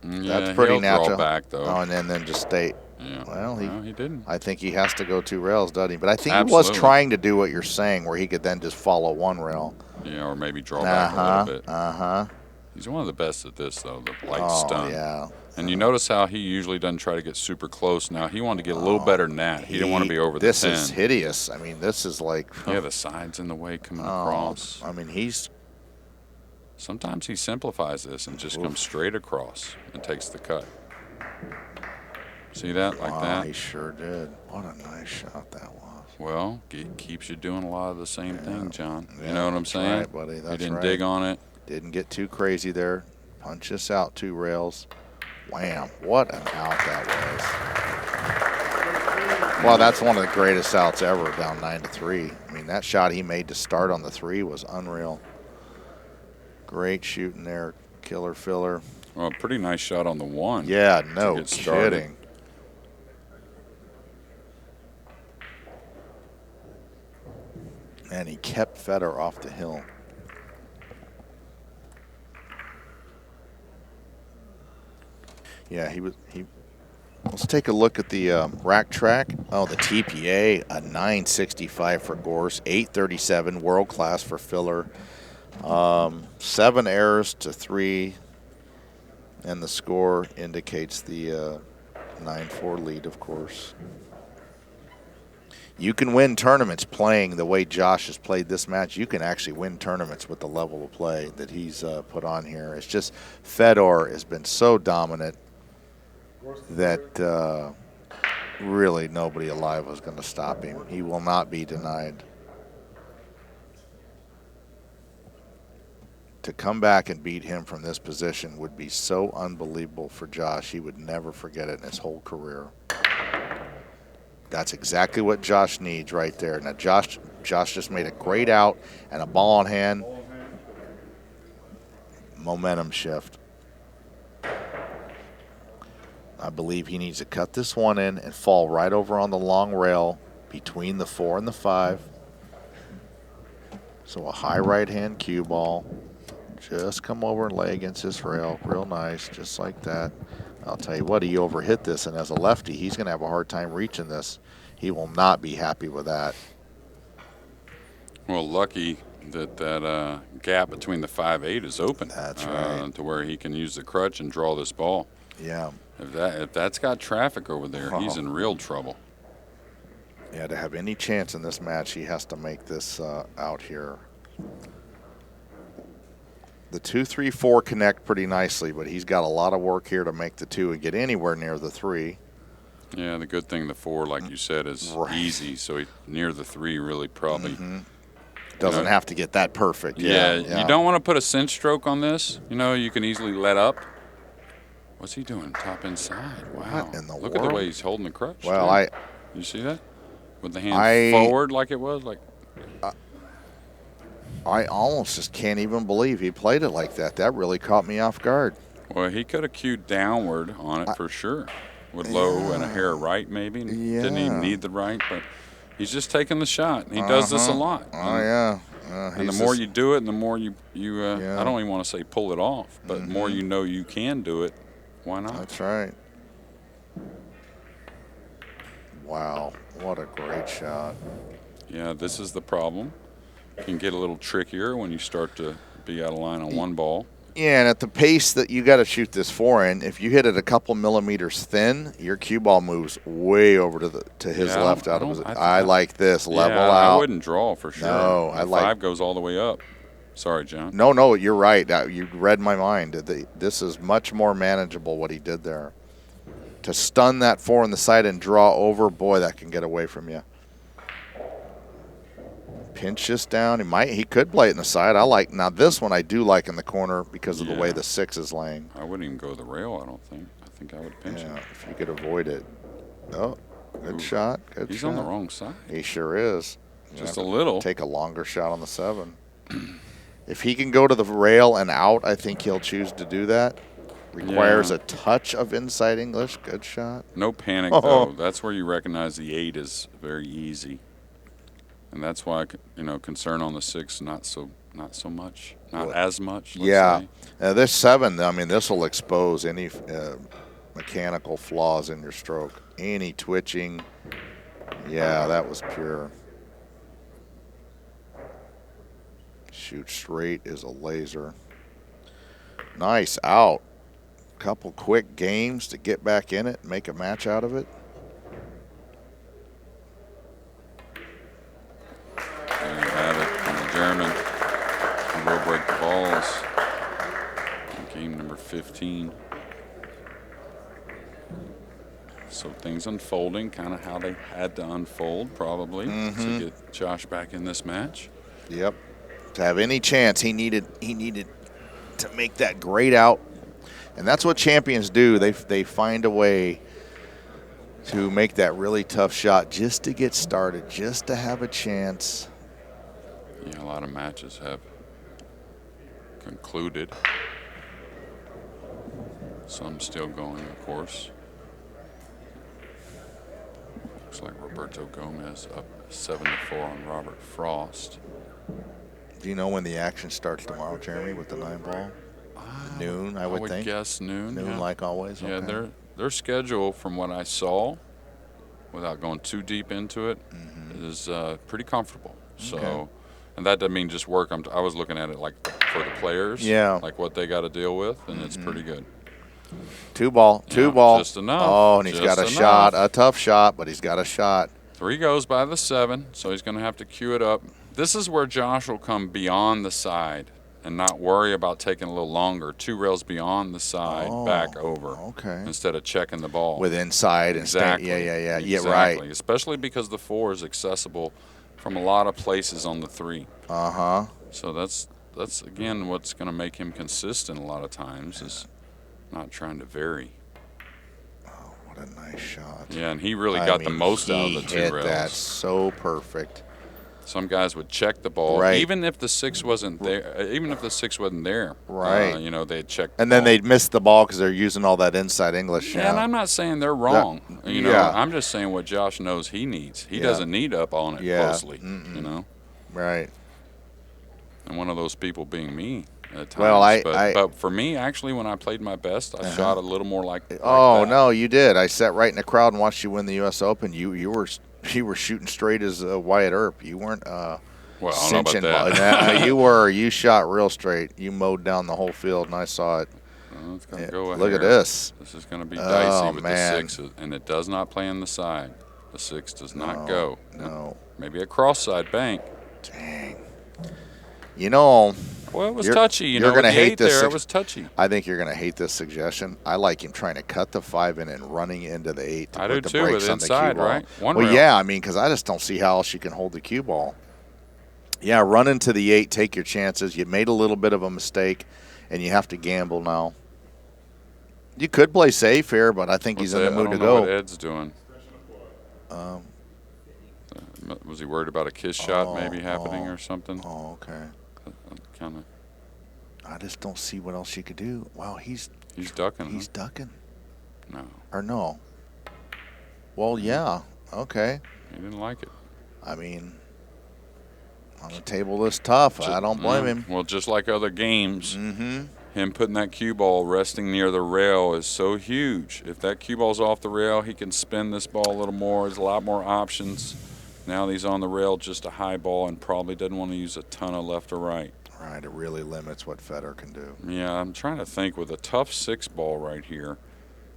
Yeah, That's pretty he'll natural. Draw back though. Oh, and then just stay. Yeah. Well, he didn't. I think he has to go 2 rails, doesn't he? But I think he was Absolutely. trying to do what you're saying, where he could then just follow 1 rail. Yeah, or maybe draw back a little bit. Uh-huh. He's one of the best at this, though, the light Oh, stun. yeah. And you notice how he usually doesn't try to get super close. Now, he wanted to get a little better than that. He didn't want to be over the 10. This is hideous. I mean, this is like... Yeah, the side's in the way coming Oh, across. I mean, he's... Sometimes he simplifies this and just comes straight across and takes the cut. See that? Like Wow, that? he sure did. What a nice shot that was. Well, it keeps you doing a lot of the same thing, John. Yeah, You know what I'm that's saying? right, buddy. He That's didn't right. dig on it. Didn't get too crazy there. Punch this out 2 rails. Wham. What an out that was. Well, that's one of the greatest outs ever, down 9-3. I mean, that shot he made to start on the 3 was unreal. Great shooting there. Killer filler. Well, pretty nice shot on the 1. Yeah, no get started. kidding. And he kept Fedor off the hill. Yeah, he. Let's take a look at the rack track. Oh, the TPA, a 965 for Gorst, 837, world class for filler. 7 errors to 3, and the score indicates the 9-4 lead, of course. You can win tournaments playing the way Josh has played this match. You can actually win tournaments with the level of play that he's put on here. It's just Fedor has been so dominant that really nobody alive was going to stop him. He will not be denied. To come back and beat him from this position would be so unbelievable for Josh. He would never forget it in his whole career. That's exactly what Josh needs right there. Now, Josh just made a great out and a ball in hand. Momentum shift. I believe he needs to cut this one in and fall right over on the long rail between the 4 and the 5. So a high right-hand cue ball. Just come over and lay against this rail. Real nice, just like that. I'll tell you what, he overhit this, and as a lefty, he's going to have a hard time reaching this. He will not be happy with that. Well, lucky that gap between the 5-8 is open. That's right. To where he can use the crutch and draw this ball. Yeah. If that's got traffic over there, he's in real trouble. Yeah, to have any chance in this match, he has to make this out here. The 2-3-4 connect pretty nicely, but he's got a lot of work here to make the 2 and get anywhere near the 3. Yeah, the good thing the 4, like you said, is easy. So near the 3 really probably. Doesn't have to get that perfect. Yeah, Yeah. you don't want to put a cinch stroke on this. You know, you can easily let up. What's he doing? Top inside. Wow. What in the Look at the world? way he's holding the crutch. Well, dude. You see that? With the hand forward like it was? I almost just can't even believe he played it like that. That really caught me off guard. Well, he could have cued downward on it for sure, with low and a hair right maybe. Didn't even need the right, but he's just taking the shot. And he does this a lot. Oh, yeah. And the more you do it, and the more you Yeah. I don't even want to say pull it off, but the more you know you can do it, why not? That's right. Wow, what a great shot. Yeah, this is the problem. It can get a little trickier when you start to be out of line on one ball. Yeah, and at the pace that you got to shoot this forehand, if you hit it a couple millimeters thin, your cue ball moves way over to his left out of his. I like this level out. I wouldn't draw for sure. No, I like 5 goes all the way up. Sorry, John. No, you're right. You read my mind. This is much more manageable what he did there. To stun that 4 on the side and draw over, boy, that can get away from you. Pinch this down. He could play it in the side. Now this one I do like in the corner because of the way the 6 is laying. I wouldn't even go to the rail, I don't think. I think I would pinch it. If you could avoid it. Oh, good shot. Good He's shot. on the wrong side. He sure is. Just a little. Take a longer shot on the 7. If he can go to the rail and out, I think he'll choose to do that. Requires a touch of inside English. Good shot. No panic, though. That's where you recognize the 8 is very easy. And that's why, concern on the 6, not so much, not as much. Let's say. This 7, I mean, this will expose any mechanical flaws in your stroke. Any twitching. Yeah, that was pure. Shoot straight is a laser. Nice out. Couple quick games to get back in it, make a match out of it. There you have it from the German. He will break the balls. Game number 15. So things unfolding kind of how they had to unfold probably to get Josh back in this match. Yep. To have any chance, he needed to make that great out. And that's what champions do. They find a way to make that really tough shot just to get started, just to have a chance. Yeah, a lot of matches have concluded. Some still going, of course. Looks like Roberto Gomez up 7-4 on Robert Frost. Do you know when the action starts tomorrow, Jeremy, with the 9-ball? Noon, I would think. Guess noon. Noon, like always. Yeah, okay. their schedule, from what I saw, without going too deep into it, is pretty comfortable. So, and that doesn't mean just work. I was looking at it like for the players, like what they got to deal with, and it's pretty good. 2-ball, 2-ball. Just enough. Oh, and he's got a shot, a tough shot, but he's got a shot. 3 goes by the 7, so he's going to have to cue it up. This is where Josh will come beyond the side and not worry about taking a little longer. 2 rails beyond the side, back over. Okay. Instead of checking the ball. With inside. Exactly. Yeah, Exactly. right. Especially because the 4 is accessible from a lot of places on the 3. So that's again what's going to make him consistent a lot of times is not trying to vary. Oh, what a nice shot. Yeah, and he really got the most out of the 2 rails. He hit that so perfect. Some guys would check the ball, even if the 6 wasn't there. Even if the 6 wasn't there, they'd check. And then they'd miss the ball because they're using all that inside English. Yeah, and I'm not saying they're wrong. I'm just saying what Josh knows he needs. He doesn't need up on it closely. Right. And one of those people being me at times. Well, but for me, actually, when I played my best, I shot a little more like that. No, you did. I sat right in the crowd and watched you win the U.S. Open. You were shooting straight as Wyatt Earp. You weren't well, I don't know about that. You shot real straight. You mowed down the whole field, and I saw it. Well, it's gonna go look at this. This is going to be dicey with the 6, and it does not play on the side. The 6 does not go. No. Maybe a cross-side bank. Dang. Well, it was touchy. You're going to hate this. It was touchy. I think you're going to hate this suggestion. I like him trying to cut the 5 in and running into the 8 to I put do the too, brakes with on the cue inside, ball. right? Because I just don't see how else you can hold the cue ball. Yeah, run into the 8, take your chances. You made a little bit of a mistake, and you have to gamble now. You could play safe here, but I think he's in the mood to go. What Ed's doing. Was he worried about a kiss shot maybe happening or something? Oh, okay. Kind of. I just don't see what else you could do. Wow, he's He's ducking. He's ducking. No. Or no? Well, yeah. Okay. He didn't like it. I mean, on a table this tough, I don't blame him. Well, just like other games, Mm-hmm. him putting that cue ball resting near the rail is so huge. If that cue ball's off the rail, he can spin this ball a little more. There's a lot more options. Now that he's on the rail, just a high ball, and probably doesn't want to use a ton of left or right. Right, it really limits what Fedor can do. Yeah, I'm trying to think with a tough 6 ball right here,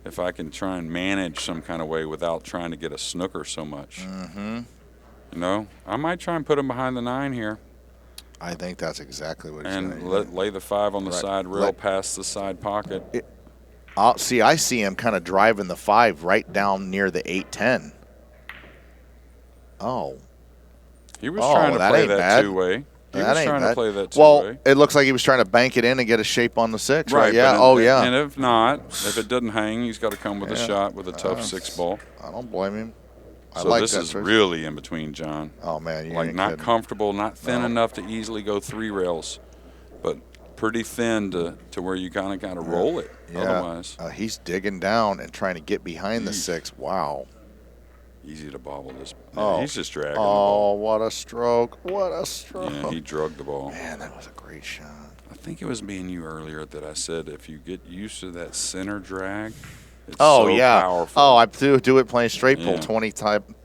if I can try and manage some kind of way without trying to get a snooker so much. Mm-hmm. You know, I might try and put him behind the 9 here. I think that's exactly what he's going to And do. lay the 5 on the Right. side rail past the side pocket. I see him kind of driving the 5 right down near the 8-10. Oh. He was trying to that play ain't that bad. two-way. He That was ain't trying to bad. play that two-way. Well, it looks like he was trying to bank it in and get a shape on the 6, right? Yeah. but Yeah. And if not, if it doesn't hang, he's got to come with a Yeah. shot with a tough 6 ball. I don't blame him. I So like this that is choice. really in between, John. Oh, man. You Like ain't not kidding. comfortable, not thin No. enough to easily go 3 rails, but pretty thin to where you kind of got to roll it. Yeah. Otherwise, He's digging down and trying to get behind the 6. Wow. easy to bobble this. Oh. Yeah, he's just dragging the Oh, ball. what a stroke. What a stroke. Yeah, he drugged the ball. Man, that was a great shot. I think it was me and you earlier that I said if you get used to that center drag, it's Oh, so yeah. powerful. Oh, I do it playing straight pull Yeah. 20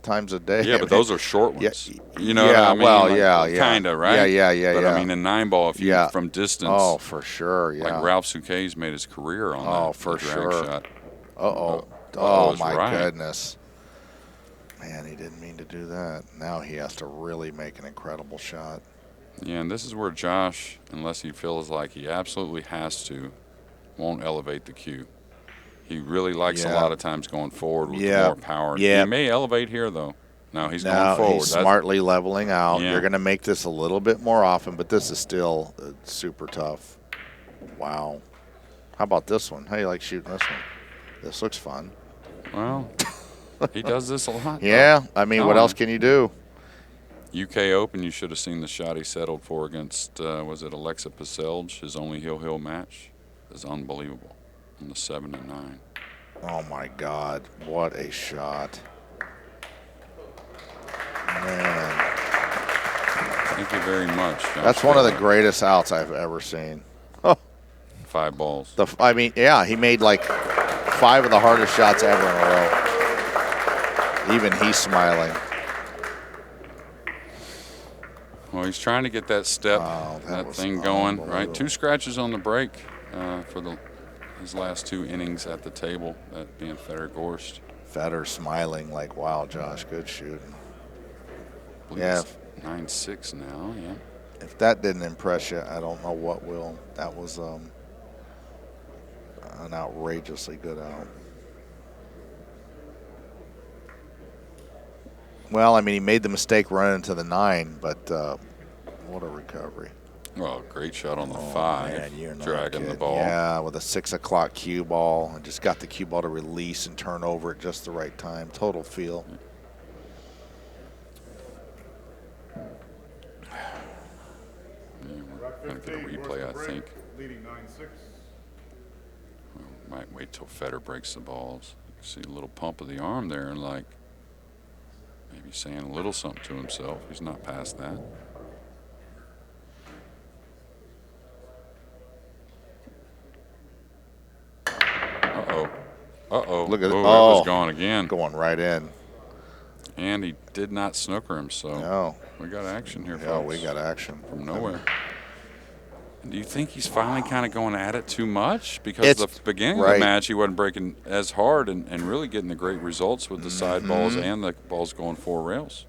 times a day. Yeah, but those are short ones. Yeah, You know yeah, what I mean? well, Like, yeah. Kind of, right? Yeah, But yeah. I mean, in 9 ball, if you Yeah. from distance, Oh, for sure, yeah. like Ralph Souquet's made his career on that. Oh, for the drag sure. shot. Uh-oh. Oh, Oh, it's my right. goodness. Man, he didn't mean to do that. Now he has to really make an incredible shot. Yeah, and this is where Josh, unless he feels like he absolutely has to, won't elevate the cue. He really likes a Yeah. lot of times going forward with Yeah. more power. Yeah. He may elevate here, though. No, he's going Now forward. he's smartly leveling out. Yeah. You're going to make this a little bit more often, but this is still super tough. Wow. How about this one? How do you like shooting this one? This looks fun. Well, he does this a lot. though. Yeah, I mean, what No. else can you do? UK Open, you should have seen the shot he settled for against, was it Alexa Paselj, his only heel match. Is unbelievable on the 7 and 9. Oh, my God. What a shot. Man. Thank you very much, Josh. That's one of the Fedor. greatest outs I've ever seen. 5 balls. I mean, yeah, he made like 5 of the hardest shots ever in a row. Even he's smiling. Well, he's trying to get that step, Wow, that that was thing going, right? unbelievable. 2 scratches on the break for his last 2 innings at the table, that being Fedor Gorst. Fedor smiling like, wow, Josh, good shooting. I believe Yeah. it's 9-6 now, yeah. If that didn't impress you, I don't know what will. That was an outrageously good out. Well, I mean, he made the mistake running into the 9, but what a recovery. Well, great shot on the Oh, 5, man, you're not dragging the kidding. ball. Yeah, with a 6 o'clock cue ball. And just got the cue ball to release and turn over at just the right time. Total feel. Yeah, we're going to get a replay, I think. Leading 9-6. Might wait till Fedor breaks the balls. See a little pump of the arm there and like maybe saying a little something to himself. He's not past that. Uh-oh. Uh-oh. Look at it. Oh, Oh. it was gone again. Going right in. And he did not snooker him, so No. we got action here, Yeah, folks. we got action. From nowhere. And do you think he's finally kind of going at it too much? Because It's- the beginning of right. the match, he wasn't breaking as hard and really getting the great results with the side balls and the balls going 4 rails.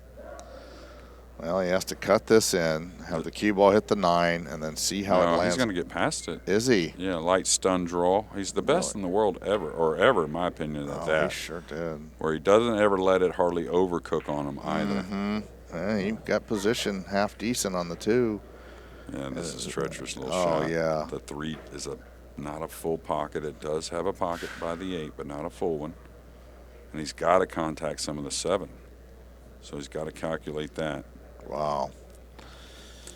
Well, he has to cut this in, have the cue ball hit the 9, and then see how it No, lands. he's going to get past it. Is he? Yeah, light stun draw. He's the best in the world ever, in my opinion, at Oh, that. he sure did. Where he doesn't ever let it hardly overcook on him either. Mm-hmm. Yeah, he got position half decent on the 2. Yeah, this is a treacherous little Oh, shot. yeah. The 3 is not a full pocket. It does have a pocket by the 8, but not a full one. And he's got to contact some of the 7. So he's got to calculate that. Wow.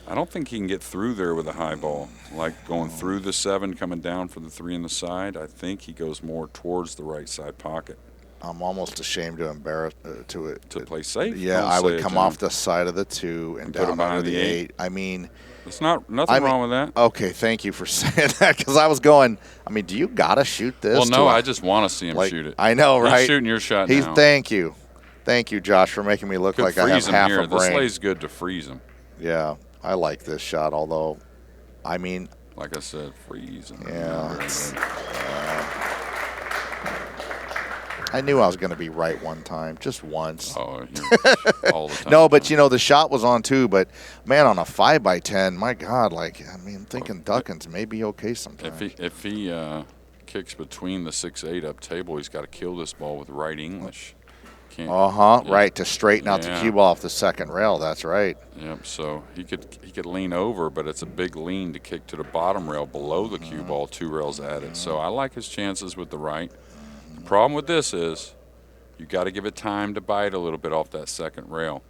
I don't think he can get through there with a high ball. Like going through the 7, coming down for the 3 in the side, I think he goes more towards the right side pocket. I'm almost ashamed to embarrass To play safe? Yeah, Don't I say would it come to off him. the side of the 2 and put him down behind under the the 8. I mean, It's nothing wrong with that. Okay, thank you for saying that, because I was going, I mean, do you got to shoot this? Well, no, to a- I just want to see him like, shoot it. I know, right? He's shooting your shot now. Thank you. Thank you, Josh, for making me look Could like I have freeze him half here. a This brain. lay's good to freeze him. Yeah, I like this shot, although, I mean, Like I said, freeze him. yeah. Very it's- good. I knew I was going to be right one time, just once. Oh, you're all the time. No, but, the shot was on, too. But, man, on a 5x10, my God, like, I mean, I'm thinking Duckins may be okay sometimes. If he kicks between the 6-8 up table, he's got to kill this ball with right English. Can't. Right, to straighten out the cue ball off the second rail. That's right. Yep. So he could lean over, but it's a big lean to kick to the bottom rail below the cue ball, 2 rails added. So I like his chances with the right. The problem with this is you got to give it time to bite a little bit off that second rail.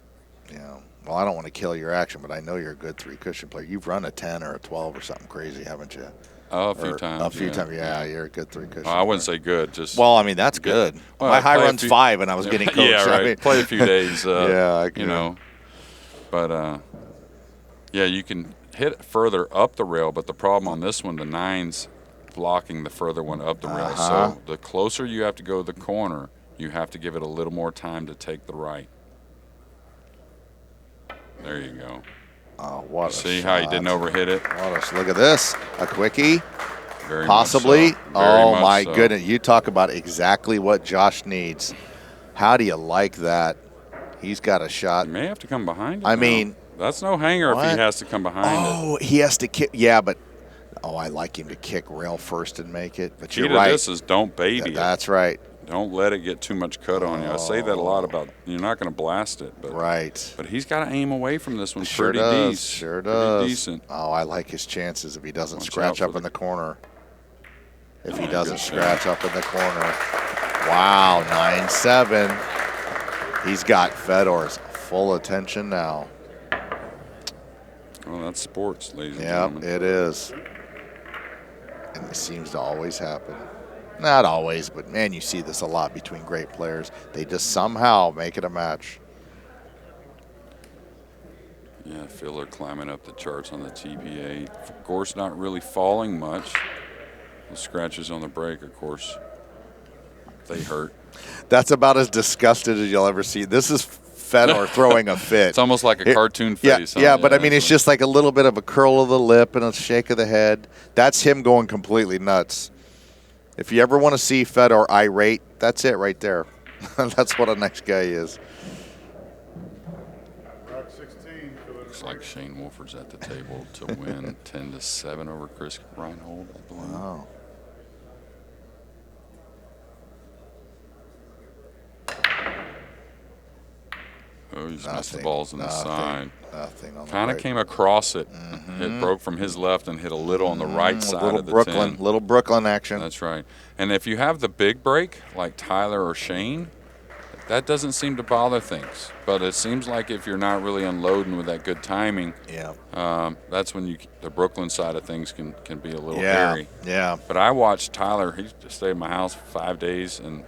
Yeah. Well, I don't want to kill your action, but I know you're a good 3 cushion player. You've run a 10 or a 12 or something crazy, haven't you? A few times. A few times. Yeah, you're a good 3 cushion. I wouldn't say good. Just Well, I mean, that's good. Well, My high play a run's few- 5, and I was getting coached. Yeah, right. I mean, Play a few days. Yeah, I you could. know. But yeah, you can hit further up the rail, but the problem on this one, the 9's blocking the further one up the rail. So the closer you have to go to the corner, you have to give it a little more time to take the right. There you go. Oh, what a See how he shot. didn't overhit it? Look at this. A quickie, Very possibly. much so. Very Oh, much my so. goodness. You talk about exactly what Josh needs. How do you like that? He's got a shot. He may have to come behind it. I now. mean, that's no hanger if what? he has to come behind it. Oh, he has to kick. Yeah, but I like him to kick rail first and make it. But Key you're to right. this is don't baby it. That's right. Don't let it get too much cut on you. I say that a lot about you're not going to blast it, but Right. But he's got to aim away from this one Sure pretty does. decent. Sure Pretty does. decent. Oh, I like his chances if he doesn't Watch scratch out up for in the corner. If he Oh, doesn't good scratch up in the corner. Wow, 9-7. He's got Fedor's full attention now. Well, that's sports, ladies and Yep, gentlemen. it is. And it seems to always happen. Not always, but man, you see this a lot between great players. They just somehow make it a match. Yeah, Filler climbing up the charts on the TPA. Gorst not really falling much. The scratches on the break, of course, they hurt. That's about as disgusted as you'll ever see. This is Fedor throwing a fit. It's almost like a cartoon Yeah, face. huh? yeah, but I mean, it's that's just like a little bit of a curl of the lip and a shake of the head. That's him going completely nuts. If you ever want to see Fedor irate, that's it right there. That's what a nice guy is. Rock 16. looks like Shane Wolford's at the table to win 10-7 over Chris Reinhold, I believe. Wow. Oh, he's missed the balls on the side. Nothing on the Kind of right. came across it. It broke from his left and hit a little on the right side Little of the Brooklyn, 10. little Brooklyn action. That's right. And if you have the big break, like Tyler or Shane, that doesn't seem to bother things. But it seems like if you're not really unloading with that good timing, Yeah. that's when the Brooklyn side of things can be a little Yeah. hairy. Yeah. But I watched Tyler. He stayed at my house for 5 days, and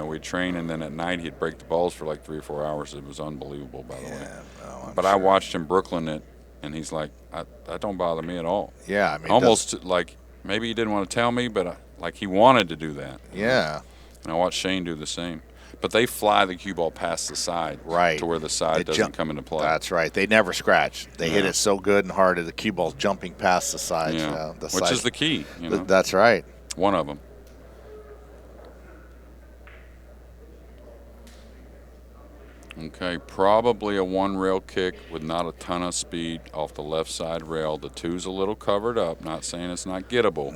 we'd train, and then at night he'd break the balls for like 3 or 4 hours. It was unbelievable, by the way. No, But I watched him Brooklyn it, and he's like, that don't bother me at all. Yeah. I mean, Almost like maybe he didn't want to tell me, but like he wanted to do that. Yeah. And I watched Shane do the same. But they fly the cue ball past the side, Right. to where the side It doesn't jump- come into play. That's right. They never scratch. They hit Yeah. it so good and hard that the cue ball's jumping past the sides. Yeah. The Which side- is the key. That's right. One of them. Okay, probably a 1-rail kick with not a ton of speed off the left side rail. The 2's a little covered up, not saying it's not gettable.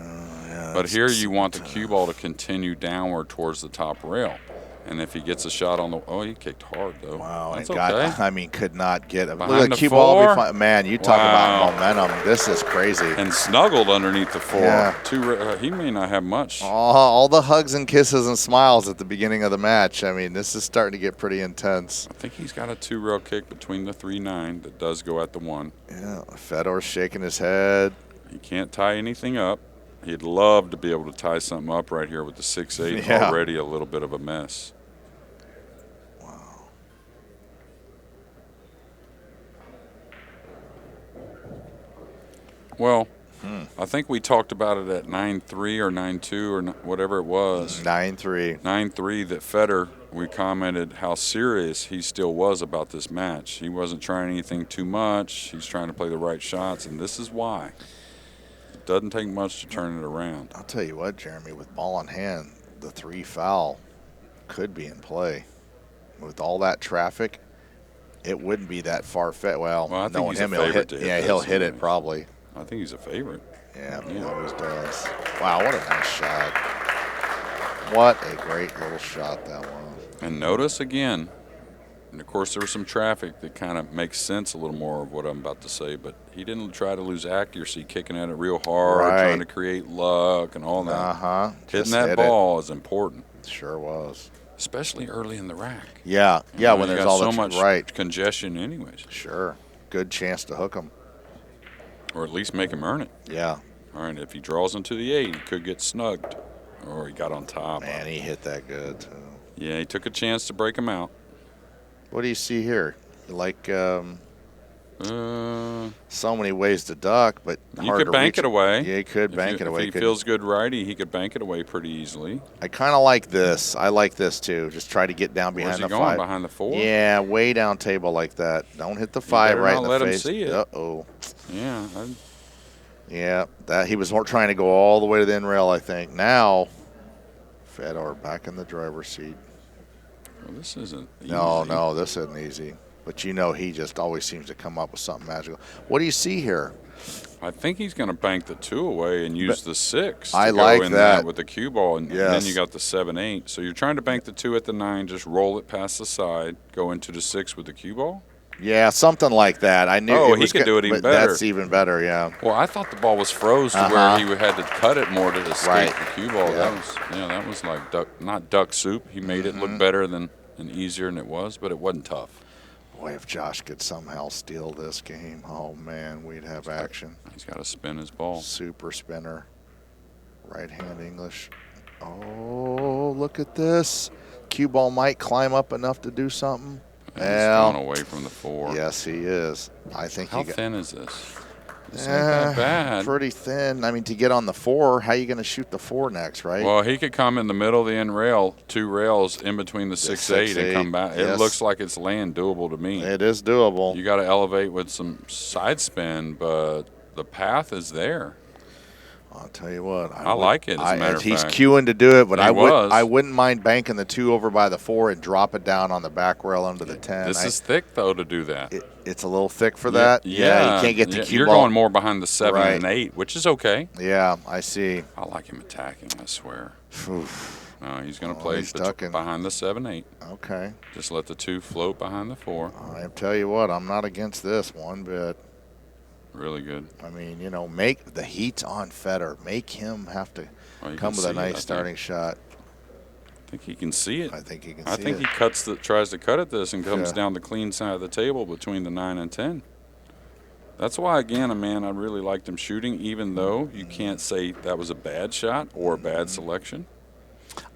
But here you want the cue ball to continue downward towards the top rail. And if he gets a shot on the, he kicked hard though. Wow, that's and okay. could not get it. Behind Look at the cue ball. four? Man, you talk Wow. about momentum. This is crazy. And snuggled underneath the 4. Yeah. He may not have much. All the hugs and kisses and smiles at the beginning of the match. I mean, this is starting to get pretty intense. I think he's got a 2-rail kick between the 3-9 that does go at the 1. Yeah, Fedor's shaking his head. He can't tie anything up. He'd love to be able to tie something up right here with the 6-8. Yeah. Already a little bit of a mess. Well, I think we talked about it at 9-3 or 9-2 or whatever it was. 9-3. 9-3 that Fedor, we commented how serious he still was about this match. He wasn't trying anything too much. He's trying to play the right shots, and this is why. It doesn't take much to turn it around. I'll tell you what, Jeremy, with ball in hand, the 3 foul could be in play. With all that traffic, it wouldn't be that far-fetched. Well, I think knowing he's him, a he'll favorite hit. to hit Yeah, this he'll hit it anyway. probably. I think he's a favorite. Yeah, he always does. Wow, what a nice shot. What a great little shot that was. And notice again, and of course there was some traffic that kind of makes sense a little more of what I'm about to say, but he didn't try to lose accuracy, kicking at it real hard, Right. trying to create luck and all that. Uh-huh. Hitting that ball is important, Sure was. especially early in the rack. Yeah, You know, when you there's got all so the much right. congestion anyways, Sure. Good chance to hook him. or at least make him earn it. Yeah. All right, if he draws into the 8, he could get snugged, or he got on top. Man, he hit that good, too. Yeah, he took a chance to break him out. What do you see here? Like You so many ways to duck, but hard could to bank reach it away. Yeah, he could bank it away. If he feels good righty, he could bank it away pretty easily. I kind of like this. I like this, too. Just try to get down Where's behind he the going? 5. Behind the 4? Yeah, way down table like that. Don't hit the 5 better right not in the let him face. see it. Uh-oh. Yeah. Yeah, that he was more trying to go all the way to the end rail, I think. Now, Fedor back in the driver's seat. Well, this isn't easy. No, this isn't easy. But you know he just always seems to come up with something magical. What do you see here? I think he's going to bank the 2 away and use the 6 to I go like in that. with the cue ball, and then you got the 7-8. So you're trying to bank the 2 at the 9, just roll it past the side, go into the 6 with the cue ball? Yeah, something like that. I knew. Oh, it he was could do it even but better. That's even better. Yeah. Well, I thought the ball was froze to where he had to cut it more to escape Right. the cue ball. Yeah. That was like not duck soup. He made it look better and easier than it was, but it wasn't tough. Boy, if Josh could somehow steal this game, oh man, we'd have action. He's got to spin his ball. Super spinner, right hand English. Oh, look at this. Cue ball might climb up enough to do something. And he's going away from the 4. Yes, he is. I think How he got. thin is this? It's not that bad. Pretty thin. I mean, to get on the 4, how are you going to shoot the 4 next, right? Well, he could come in the middle of the end rail, 2 rails in between the 6-8 and come back. yes. It looks like it's laying doable to me. It is doable. You got to elevate with some side spin, but the path is there. I'll tell you what. I like it, as a matter of he's fact. queuing to do it, but He I was. wouldn't mind banking the 2 over by the 4 and drop it down on the back rail under the 10. This is thick, though, to do that. It's a little thick for that. Yeah, you can't get the cue You're ball. going more behind the 7 and 8, which is okay. Yeah, I see. I like him attacking, I swear. Oof. No, he's going to play he's ducking. behind the 7-8. Okay. Just let the 2 float behind the 4. I tell you what, I'm not against this one bit. Really good. I mean, make the heat on Fedor. Make him have to Well, you come can with a see it, I nice think. starting shot. I think he can see it. I think he can I see think it. he tries to cut at this and comes Yeah. down the clean side of the table between the 9 and 10. That's why, again, I really liked him shooting, even though you can't say that was a bad shot or a bad selection.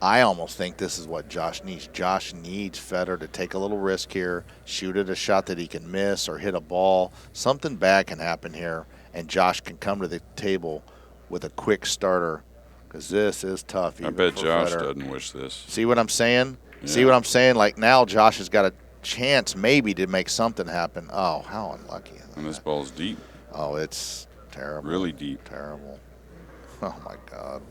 I almost think this is what Josh needs. Josh needs Fedor to take a little risk here, shoot at a shot that he can miss or hit a ball. Something bad can happen here, and Josh can come to the table with a quick starter because this is tough. I even bet for Josh Fedor. doesn't wish this. See what I'm saying? Yeah. See what I'm saying? Like now Josh has got a chance maybe to make something happen. Oh, how unlucky. And this ball's deep, Oh, it's terrible. really deep. Terrible. Oh, my God.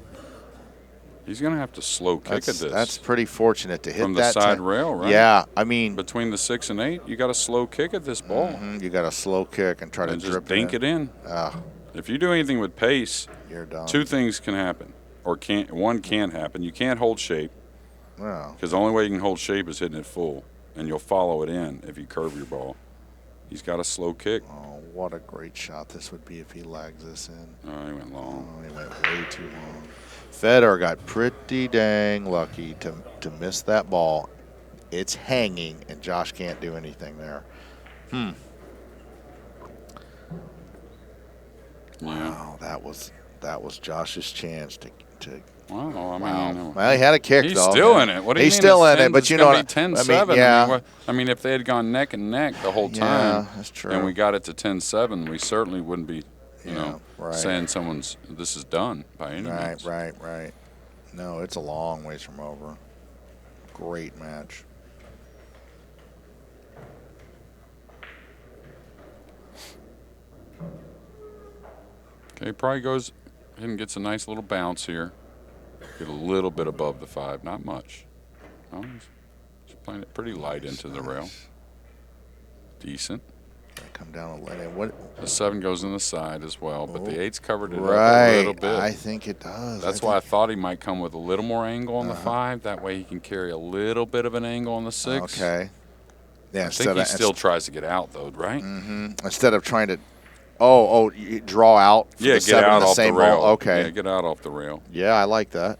He's going to have to slow kick at this. That's pretty fortunate to hit From the that side time. rail, right? Yeah, I mean, Between the 6 and 8, you got a slow kick at this ball. you got a slow kick and try to And just drip dink it in. Ah, If you do anything with pace, you're done. 2 things can happen, or one can't happen. You can't hold shape, Wow. Because the only way you can hold shape is hitting it full, and you'll follow it in if you curve your ball. He's got a slow kick. Oh, what a great shot this would be if he lags this in. Oh, he went long. Oh, he went way too long. Fedor got pretty dang lucky to miss that ball. It's hanging, and Josh can't do anything there. Yeah. Wow, that was Josh's chance to. Well, I mean, Wow. Well, he had a kick, he's though. still in it. What do you He's mean? still It's in it, but you know what? 10-7. Yeah. I mean, if they had gone neck and neck the whole time, Yeah, that's true. and we got it to 10-7, we certainly wouldn't be, you know, right. saying this is done by any means. Right. No, it's a long ways from over. Great match. Okay, probably goes ahead and gets a nice little bounce here. Get a little bit above the 5, not much. No, he's playing it pretty light into the rail. Decent. Come down a little. What? The 7 goes in the side as well, but the 8's covered it up Right. a little bit. I think it does. That's why I thought he might come with a little more angle on the 5. That way he can carry a little bit of an angle on the 6. Okay. Yeah. I think he still tries to get out, though, right? Mm-hmm. Instead of trying to, you draw out. For Yeah, the get 7 out in the off the same rail. hole? Okay. Yeah, get out off the rail. Yeah, I like that.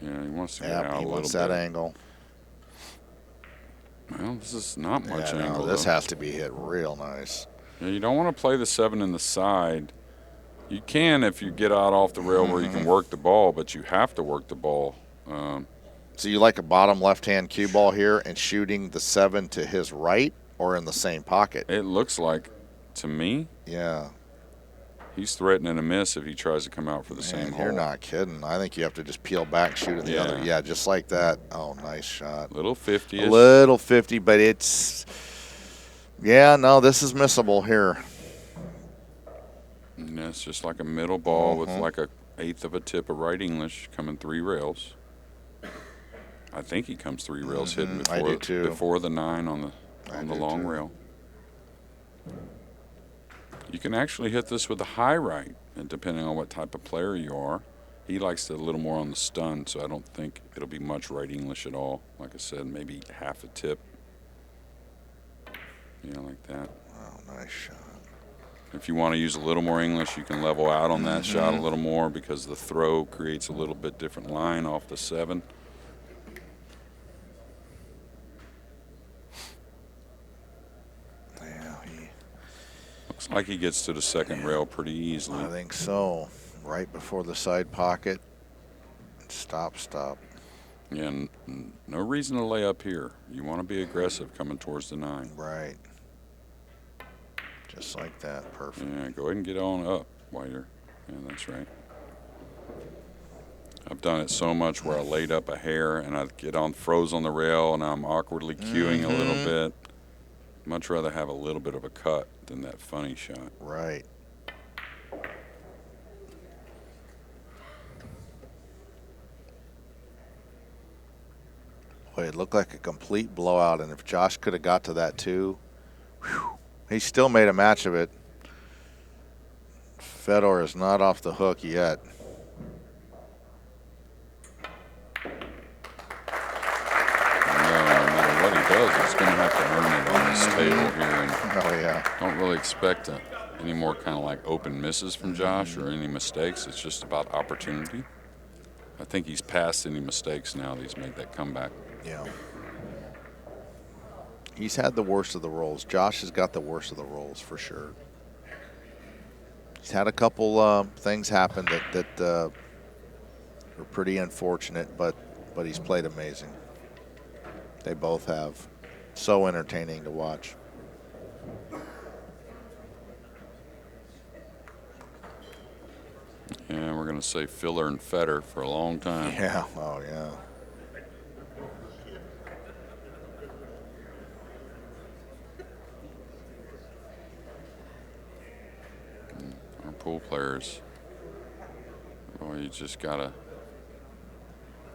Yeah, he wants to get out a He little wants bit. that angle. Well, this is not much Yeah, angle. no, this though. has to be hit real nice. Yeah, you don't want to play the 7 in the side. You can if you get out off the rail where you can work the ball, but you have to work the ball. So you like a bottom left-hand cue ball here and shooting the 7 to his right or in the same pocket? It looks like, to me, Yeah. he's threatening a miss if he tries to come out for the same hole. You're not kidding. I think you have to just peel back, shoot in the Yeah. other. Yeah, just like that. Oh, nice shot. Little 50-ish. A little 50, but it's, yeah, no, this is missable here. And it's just like a middle ball with like a 1/8 of a tip of right English coming 3 rails. I think he comes 3 rails hitting I do too. before the 9 on the long rail. You can actually hit this with a high right, and depending on what type of player you are. He likes it a little more on the stun, so I don't think it'll be much right English at all. Like I said, maybe half a tip. Yeah, like that. Oh, nice shot. If you want to use a little more English, you can level out on that shot a little more because the throw creates a little bit different line off the 7. Yeah, Looks like he gets to the second rail pretty easily. I think so. Right before the side pocket. Stop. Yeah, no reason to lay up here. You want to be aggressive coming towards the 9. Right. Just like that. Perfect. Yeah, go ahead and get on up while you're. Yeah, that's right. I've done it so much where I laid up a hair and I get on froze on the rail and I'm awkwardly cueing a little bit. Much rather have a little bit of a cut than that funny shot. Right. Boy, it looked like a complete blowout, and if Josh could have got to that too, whew, he still made a match of it. Fedor is not off the hook yet. No matter what he does, he's going to have to earn it on this table here. And Oh, yeah. don't really expect any more kind of like open misses from Josh or any mistakes. It's just about opportunity. I think he's past any mistakes now that he's made that comeback. Yeah. He's had the worst of the rolls. Josh has got the worst of the rolls for sure. He's had a couple things happen that were pretty unfortunate, but he's played amazing. They both have. So entertaining to watch. Yeah, we're going to say Filler and Fedor for a long time. Yeah. Oh, yeah. Our pool players, boy, you just got to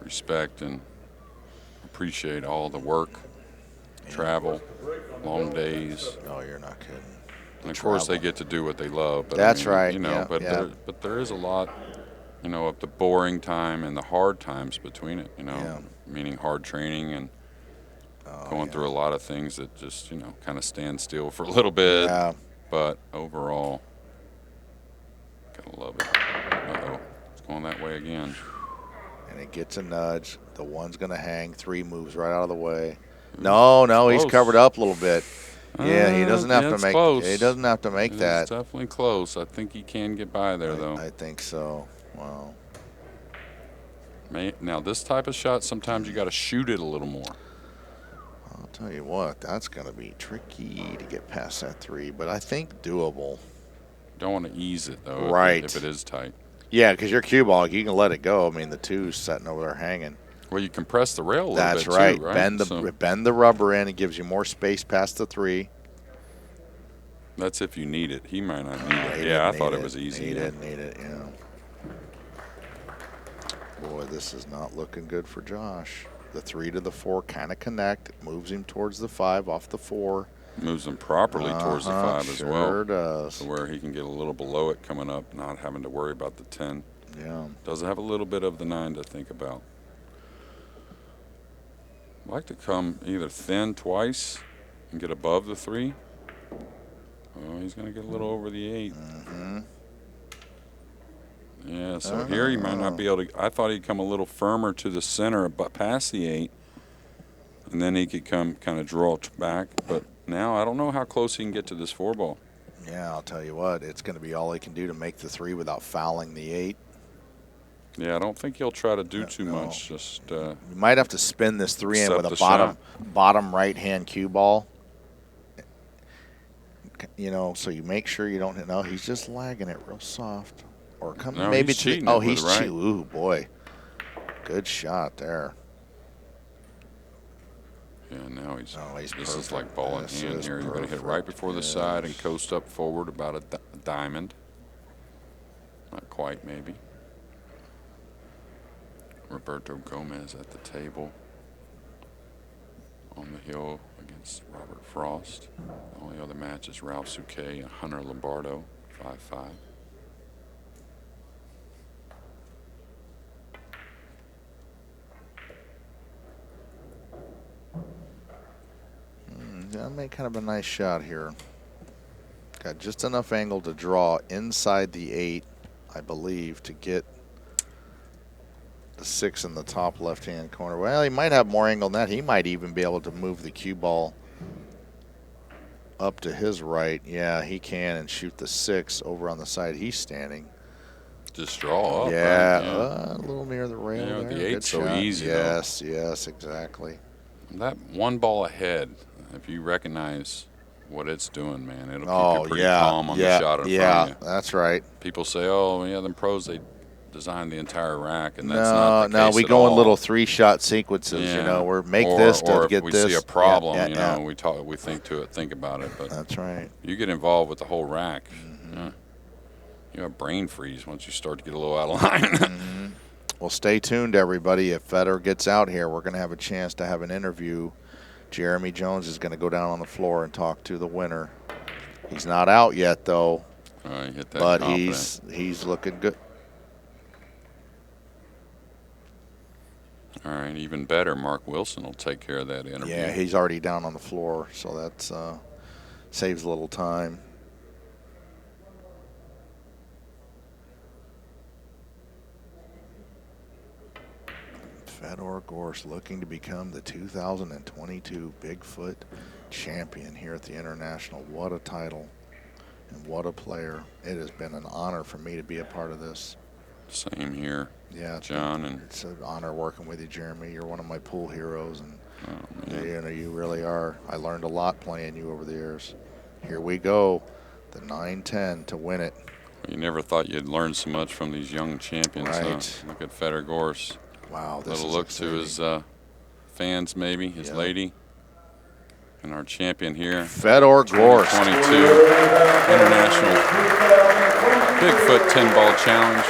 respect and appreciate all the work, travel, long days. Oh, you're not kidding. And of course, they get to do what they love. But That's I mean, right. You know, Yeah, but yeah. There is a lot you know, of the boring time and the hard times between it, you know, Yeah. meaning hard training and going through a lot of things that just, you know, kind of stand still for a little bit. Yeah. But overall, gotta love it. Uh-oh, it's going that way again. And it gets a nudge. The one's going to hang. 3 moves right out of the way. No, he's close. covered up a little bit. Yeah, he doesn't have to it's make. close. He doesn't have to make It's that. definitely close. I think he can get by there, though. I think so. Wow. Now, this type of shot, sometimes you got to shoot it a little more. I'll tell you what, that's going to be tricky to get past that 3, but I think doable. Don't want to ease it, though, Right. if it is tight. Yeah, because your cue ball, you can let it go. I mean, the 2's sitting over there hanging. Well, you compress the rail a little That's bit, right. too, right? Bend the rubber in. It gives you more space past the 3. That's if you need it. He might not need it. He Yeah, I didn't thought need it was easy. He didn't need it, yeah. Boy, this is not looking good for Josh. The 3 to the 4 kind of connect. It moves him towards the 5 off the 4. Moves him properly towards the 5 as well. Sure does. So where he can get a little below it coming up, not having to worry about the 10. Yeah. Does have a little bit of the 9 to think about. I'd like to come either thin twice and get above the 3. Oh, he's going to get a little over the 8. Mm-hmm. Yeah, so here he might not be able to. I thought he'd come a little firmer to the center, but past the 8, and then he could come kind of draw back. But now I don't know how close he can get to this 4 ball. Yeah, I'll tell you what, it's going to be all he can do to make the 3 without fouling the 8. Yeah, I don't think he'll try to do too No. much. Just You might have to spin this 3 in Set with the a bottom right-hand cue ball. You know, so you make sure you don't hit. No, he's just lagging it real soft. Or come No, maybe he's to cheating the, oh, it with he's the right. cheating. Ooh, boy. Good shot there. yeah, now he's. Oh, he's this is perfect. like ball in This hand is here. You're going to hit right perfect. before the side and Yes. coast up forward about a diamond. Not quite, maybe. Roberto Gomez at the table on the hill against Robert Frost. The only other match is Ralph Souquet and Hunter Lombardo, 5-5. That made kind of a nice shot here. Got just enough angle to draw inside the 8, I believe, to get the 6 in the top left-hand corner. Well, he might have more angle than that. He might even be able to move the cue ball up to his right. Yeah, he can, and shoot the 6 over on the side he's standing. Just draw up. Yeah, right? Yeah. a little near the rail Yeah, there. the Good 8's so shot. easy, though. Yes, exactly. That 1 ball ahead, if you recognize what it's doing, man, it'll keep you pretty yeah, calm on yeah, the shot in yeah, front of you. that's right. People say, oh, yeah, them pros, they designed the entire rack, and that's not the No, case we at go in all. little 3-shot sequences, you Yeah. know, where make or, this to or get if we this. see a problem, Yeah, you yeah, know, we think about it, but That's right. you get involved with the whole rack. Mm-hmm. Yeah. You have brain freeze once you start to get a little out of line. Well, stay tuned, everybody. If Fedor gets out here, we're going to have a chance to have an interview. Jeremy Jones is going to go down on the floor and talk to the winner. He's not out yet, though, You hit that but confident. he's looking good. All right, even better, Mark Wilson will take care of that interview. Yeah, he's already down on the floor, so that saves a little time. Fedor Gorst looking to become the 2022 Bigfoot champion here at the International. What a title and what a player. It has been an honor for me to be a part of this. Same here, Yeah, John. And it's an honor working with you, Jeremy. You're one of my pool heroes, and oh, man. you know, you really are. I learned a lot playing you over the years. Here we go, the 9-10 to win it. You never thought you'd learn so much from these young champions. Huh? Right. Look at Fedor Gorst. Wow, this Little is look exciting. to his fans, maybe, his Yeah. lady. And our champion here, Fedor Gorst. 22 International Bigfoot 10-ball challenge.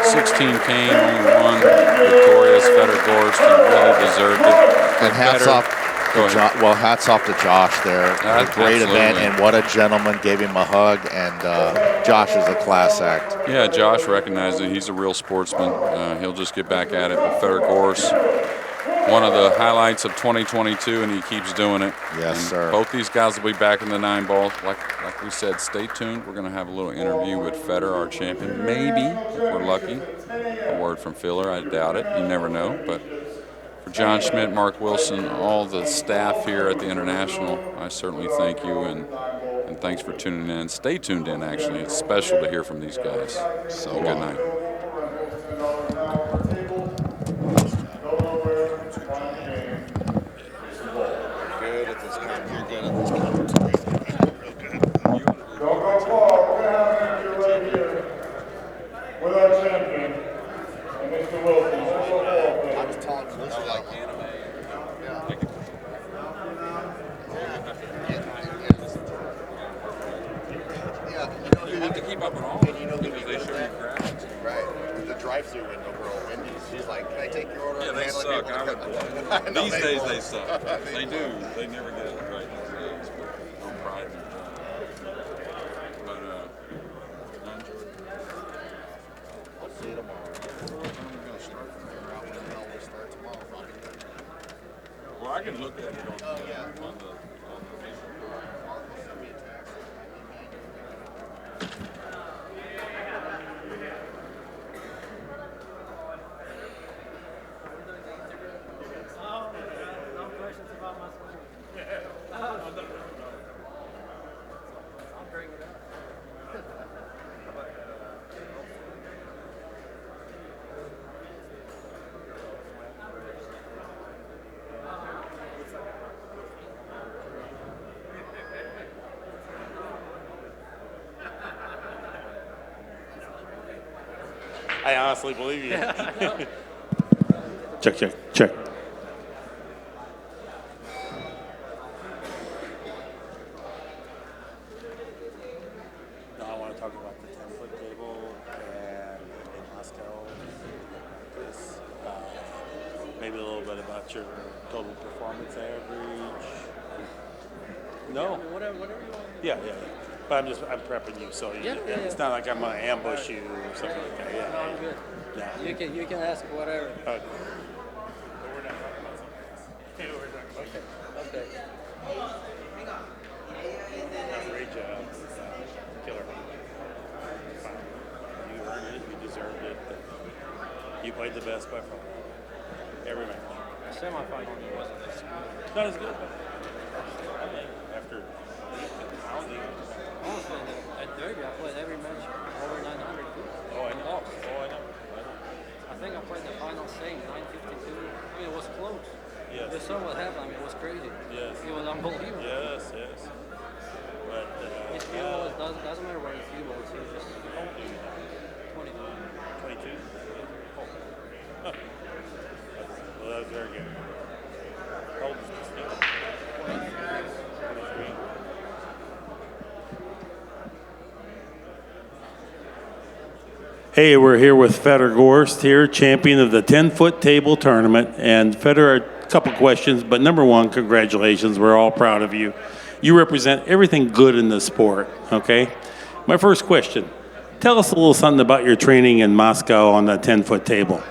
16 came, only one victorious. Fedor Gorst, he really deserved it. And hats Better. off, Go ahead. Well, hats off to Josh there. A great event, Absolutely. and what a gentleman. Gave him a hug, and Josh is a class act. Yeah, Josh recognized that he's a real sportsman. He'll just get back at it. But Fedor Gorst, one of the highlights of 2022, and he keeps doing it. Yes, And sir. both these guys will be back in the 9-ball. Like we said, stay tuned. We're going to have a little interview with Fedor, our champion. Maybe, if we're lucky. A word from Filler, I doubt it. You never know. But for John Schmidt, Mark Wilson, all the staff here at the International, I certainly thank you, and thanks for tuning in. Stay tuned in, actually. It's special to hear from these guys. So good night. Good at this game. You're good at this game. Don't go far. We're going to have an interview right here with our champion, Mr. Wilson. Don't go far, please. I was telling you, this is like anime. You have to keep up with all And you know because they show you graphics. Right. The drive-through window girl, Wendy's, she's like, "Can I take your order?" Yeah, they Handle suck. it. I would. These days they suck. They do. They never get it right these days. But no pride in their job. But I enjoyed it. I'll see you tomorrow. I'm gonna start from there. Out when the hell we start tomorrow. Well, I can look at it on the I honestly believe you. Check, check, check. No, I want to talk about the 10-foot table and in Moscow. This, maybe a little bit about your total performance average. No. Whatever you want. Yeah. But I'm prepping you, so it's not like I'm gonna ambush you or something like that. Yeah. No, I'm good. Yeah. You can ask whatever. Okay. Okay. Great job. Killer. You earned it. You deserved it. You played the best by far. Every match. Semi-final wasn't as good. Not as good, but I mean, after pounding. Honestly, at Derby, I played every match over 900. Oh, I know. Oh, I know. I think I played the final same, 952. I mean, it was close. Yes. You saw what happened. I mean, it was crazy. Yes. It was unbelievable. Yes. But It's few balls, doesn't matter what it's few balls. It's just how old are you now? 22. 22. Oh. Huh. Well, that was very good. How old is this kid? 23. Hey, we're here with Fedor Gorst here, champion of the 10-foot table tournament. And Fedor, a couple questions, but number one, congratulations. We're all proud of you. You represent everything good in the sport, okay? My first question, tell us a little something about your training in Moscow on the 10-foot table.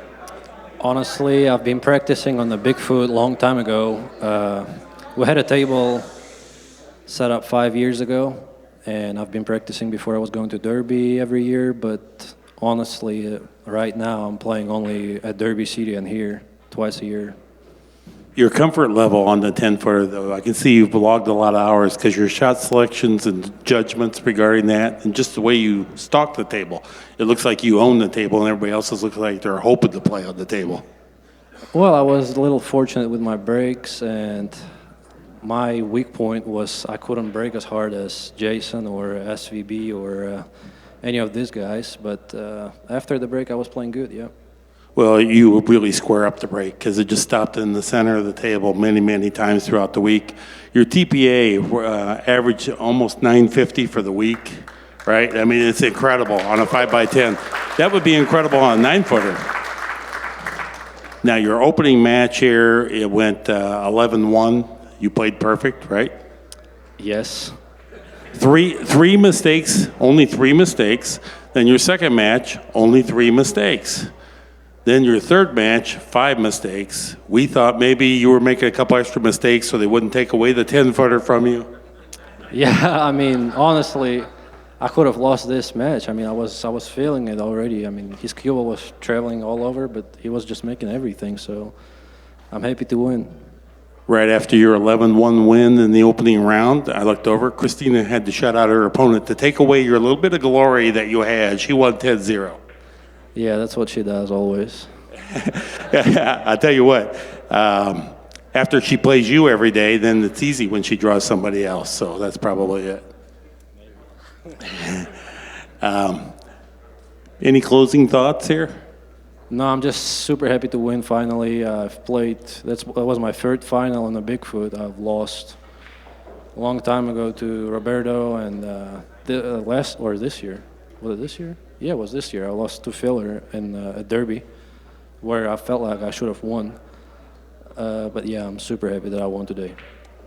Honestly, I've been practicing on the Bigfoot a long time ago. We had a table set up 5 years ago, and I've been practicing before I was going to Derby every year, but honestly, right now I'm playing only at Derby City and here twice a year. Your comfort level on the 10-footer, though, I can see you've logged a lot of hours because your shot selections and judgments regarding that and just the way you stalk the table, it looks like you own the table and everybody else looks like they're hoping to play on the table. Well, I was a little fortunate with my breaks, and my weak point was I couldn't break as hard as Jason or SVB or any of these guys, but after the break I was playing good, yeah. Well, you really square up the break because it just stopped in the center of the table many, many times throughout the week. Your TPA averaged almost 950 for the week, right? I mean, it's incredible on a 5x10. That would be incredible on a 9-footer. Now, your opening match here, it went 11-1. You played perfect, right? Yes. Three mistakes, only 3 mistakes. Then your second match, only 3 mistakes. Then your third match, 5 mistakes. We thought maybe you were making a couple extra mistakes so they wouldn't take away the 10-footer from you. Yeah, I mean, honestly, I could have lost this match. I mean, I was feeling it already. I mean, his cue was traveling all over, but he was just making everything. So I'm happy to win. Right after your 11-1 win in the opening round, I looked over. Christina had to shut out her opponent to take away your little bit of glory that you had. She won 10-0. Yeah, that's what she does always. I tell you what, after she plays you every day, then it's easy when she draws somebody else. So that's probably it. Any closing thoughts here? No, I'm just super happy to win finally. I've played, that was my third final on the Bigfoot. I've lost a long time ago to Roberto and this year. Was it this year? Yeah, it was this year. I lost to Filler in a derby where I felt like I should have won. But yeah, I'm super happy that I won today.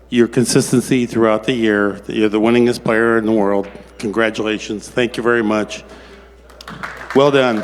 Your consistency throughout the year, you're the winningest player in the world. Congratulations. Thank you very much. Well done.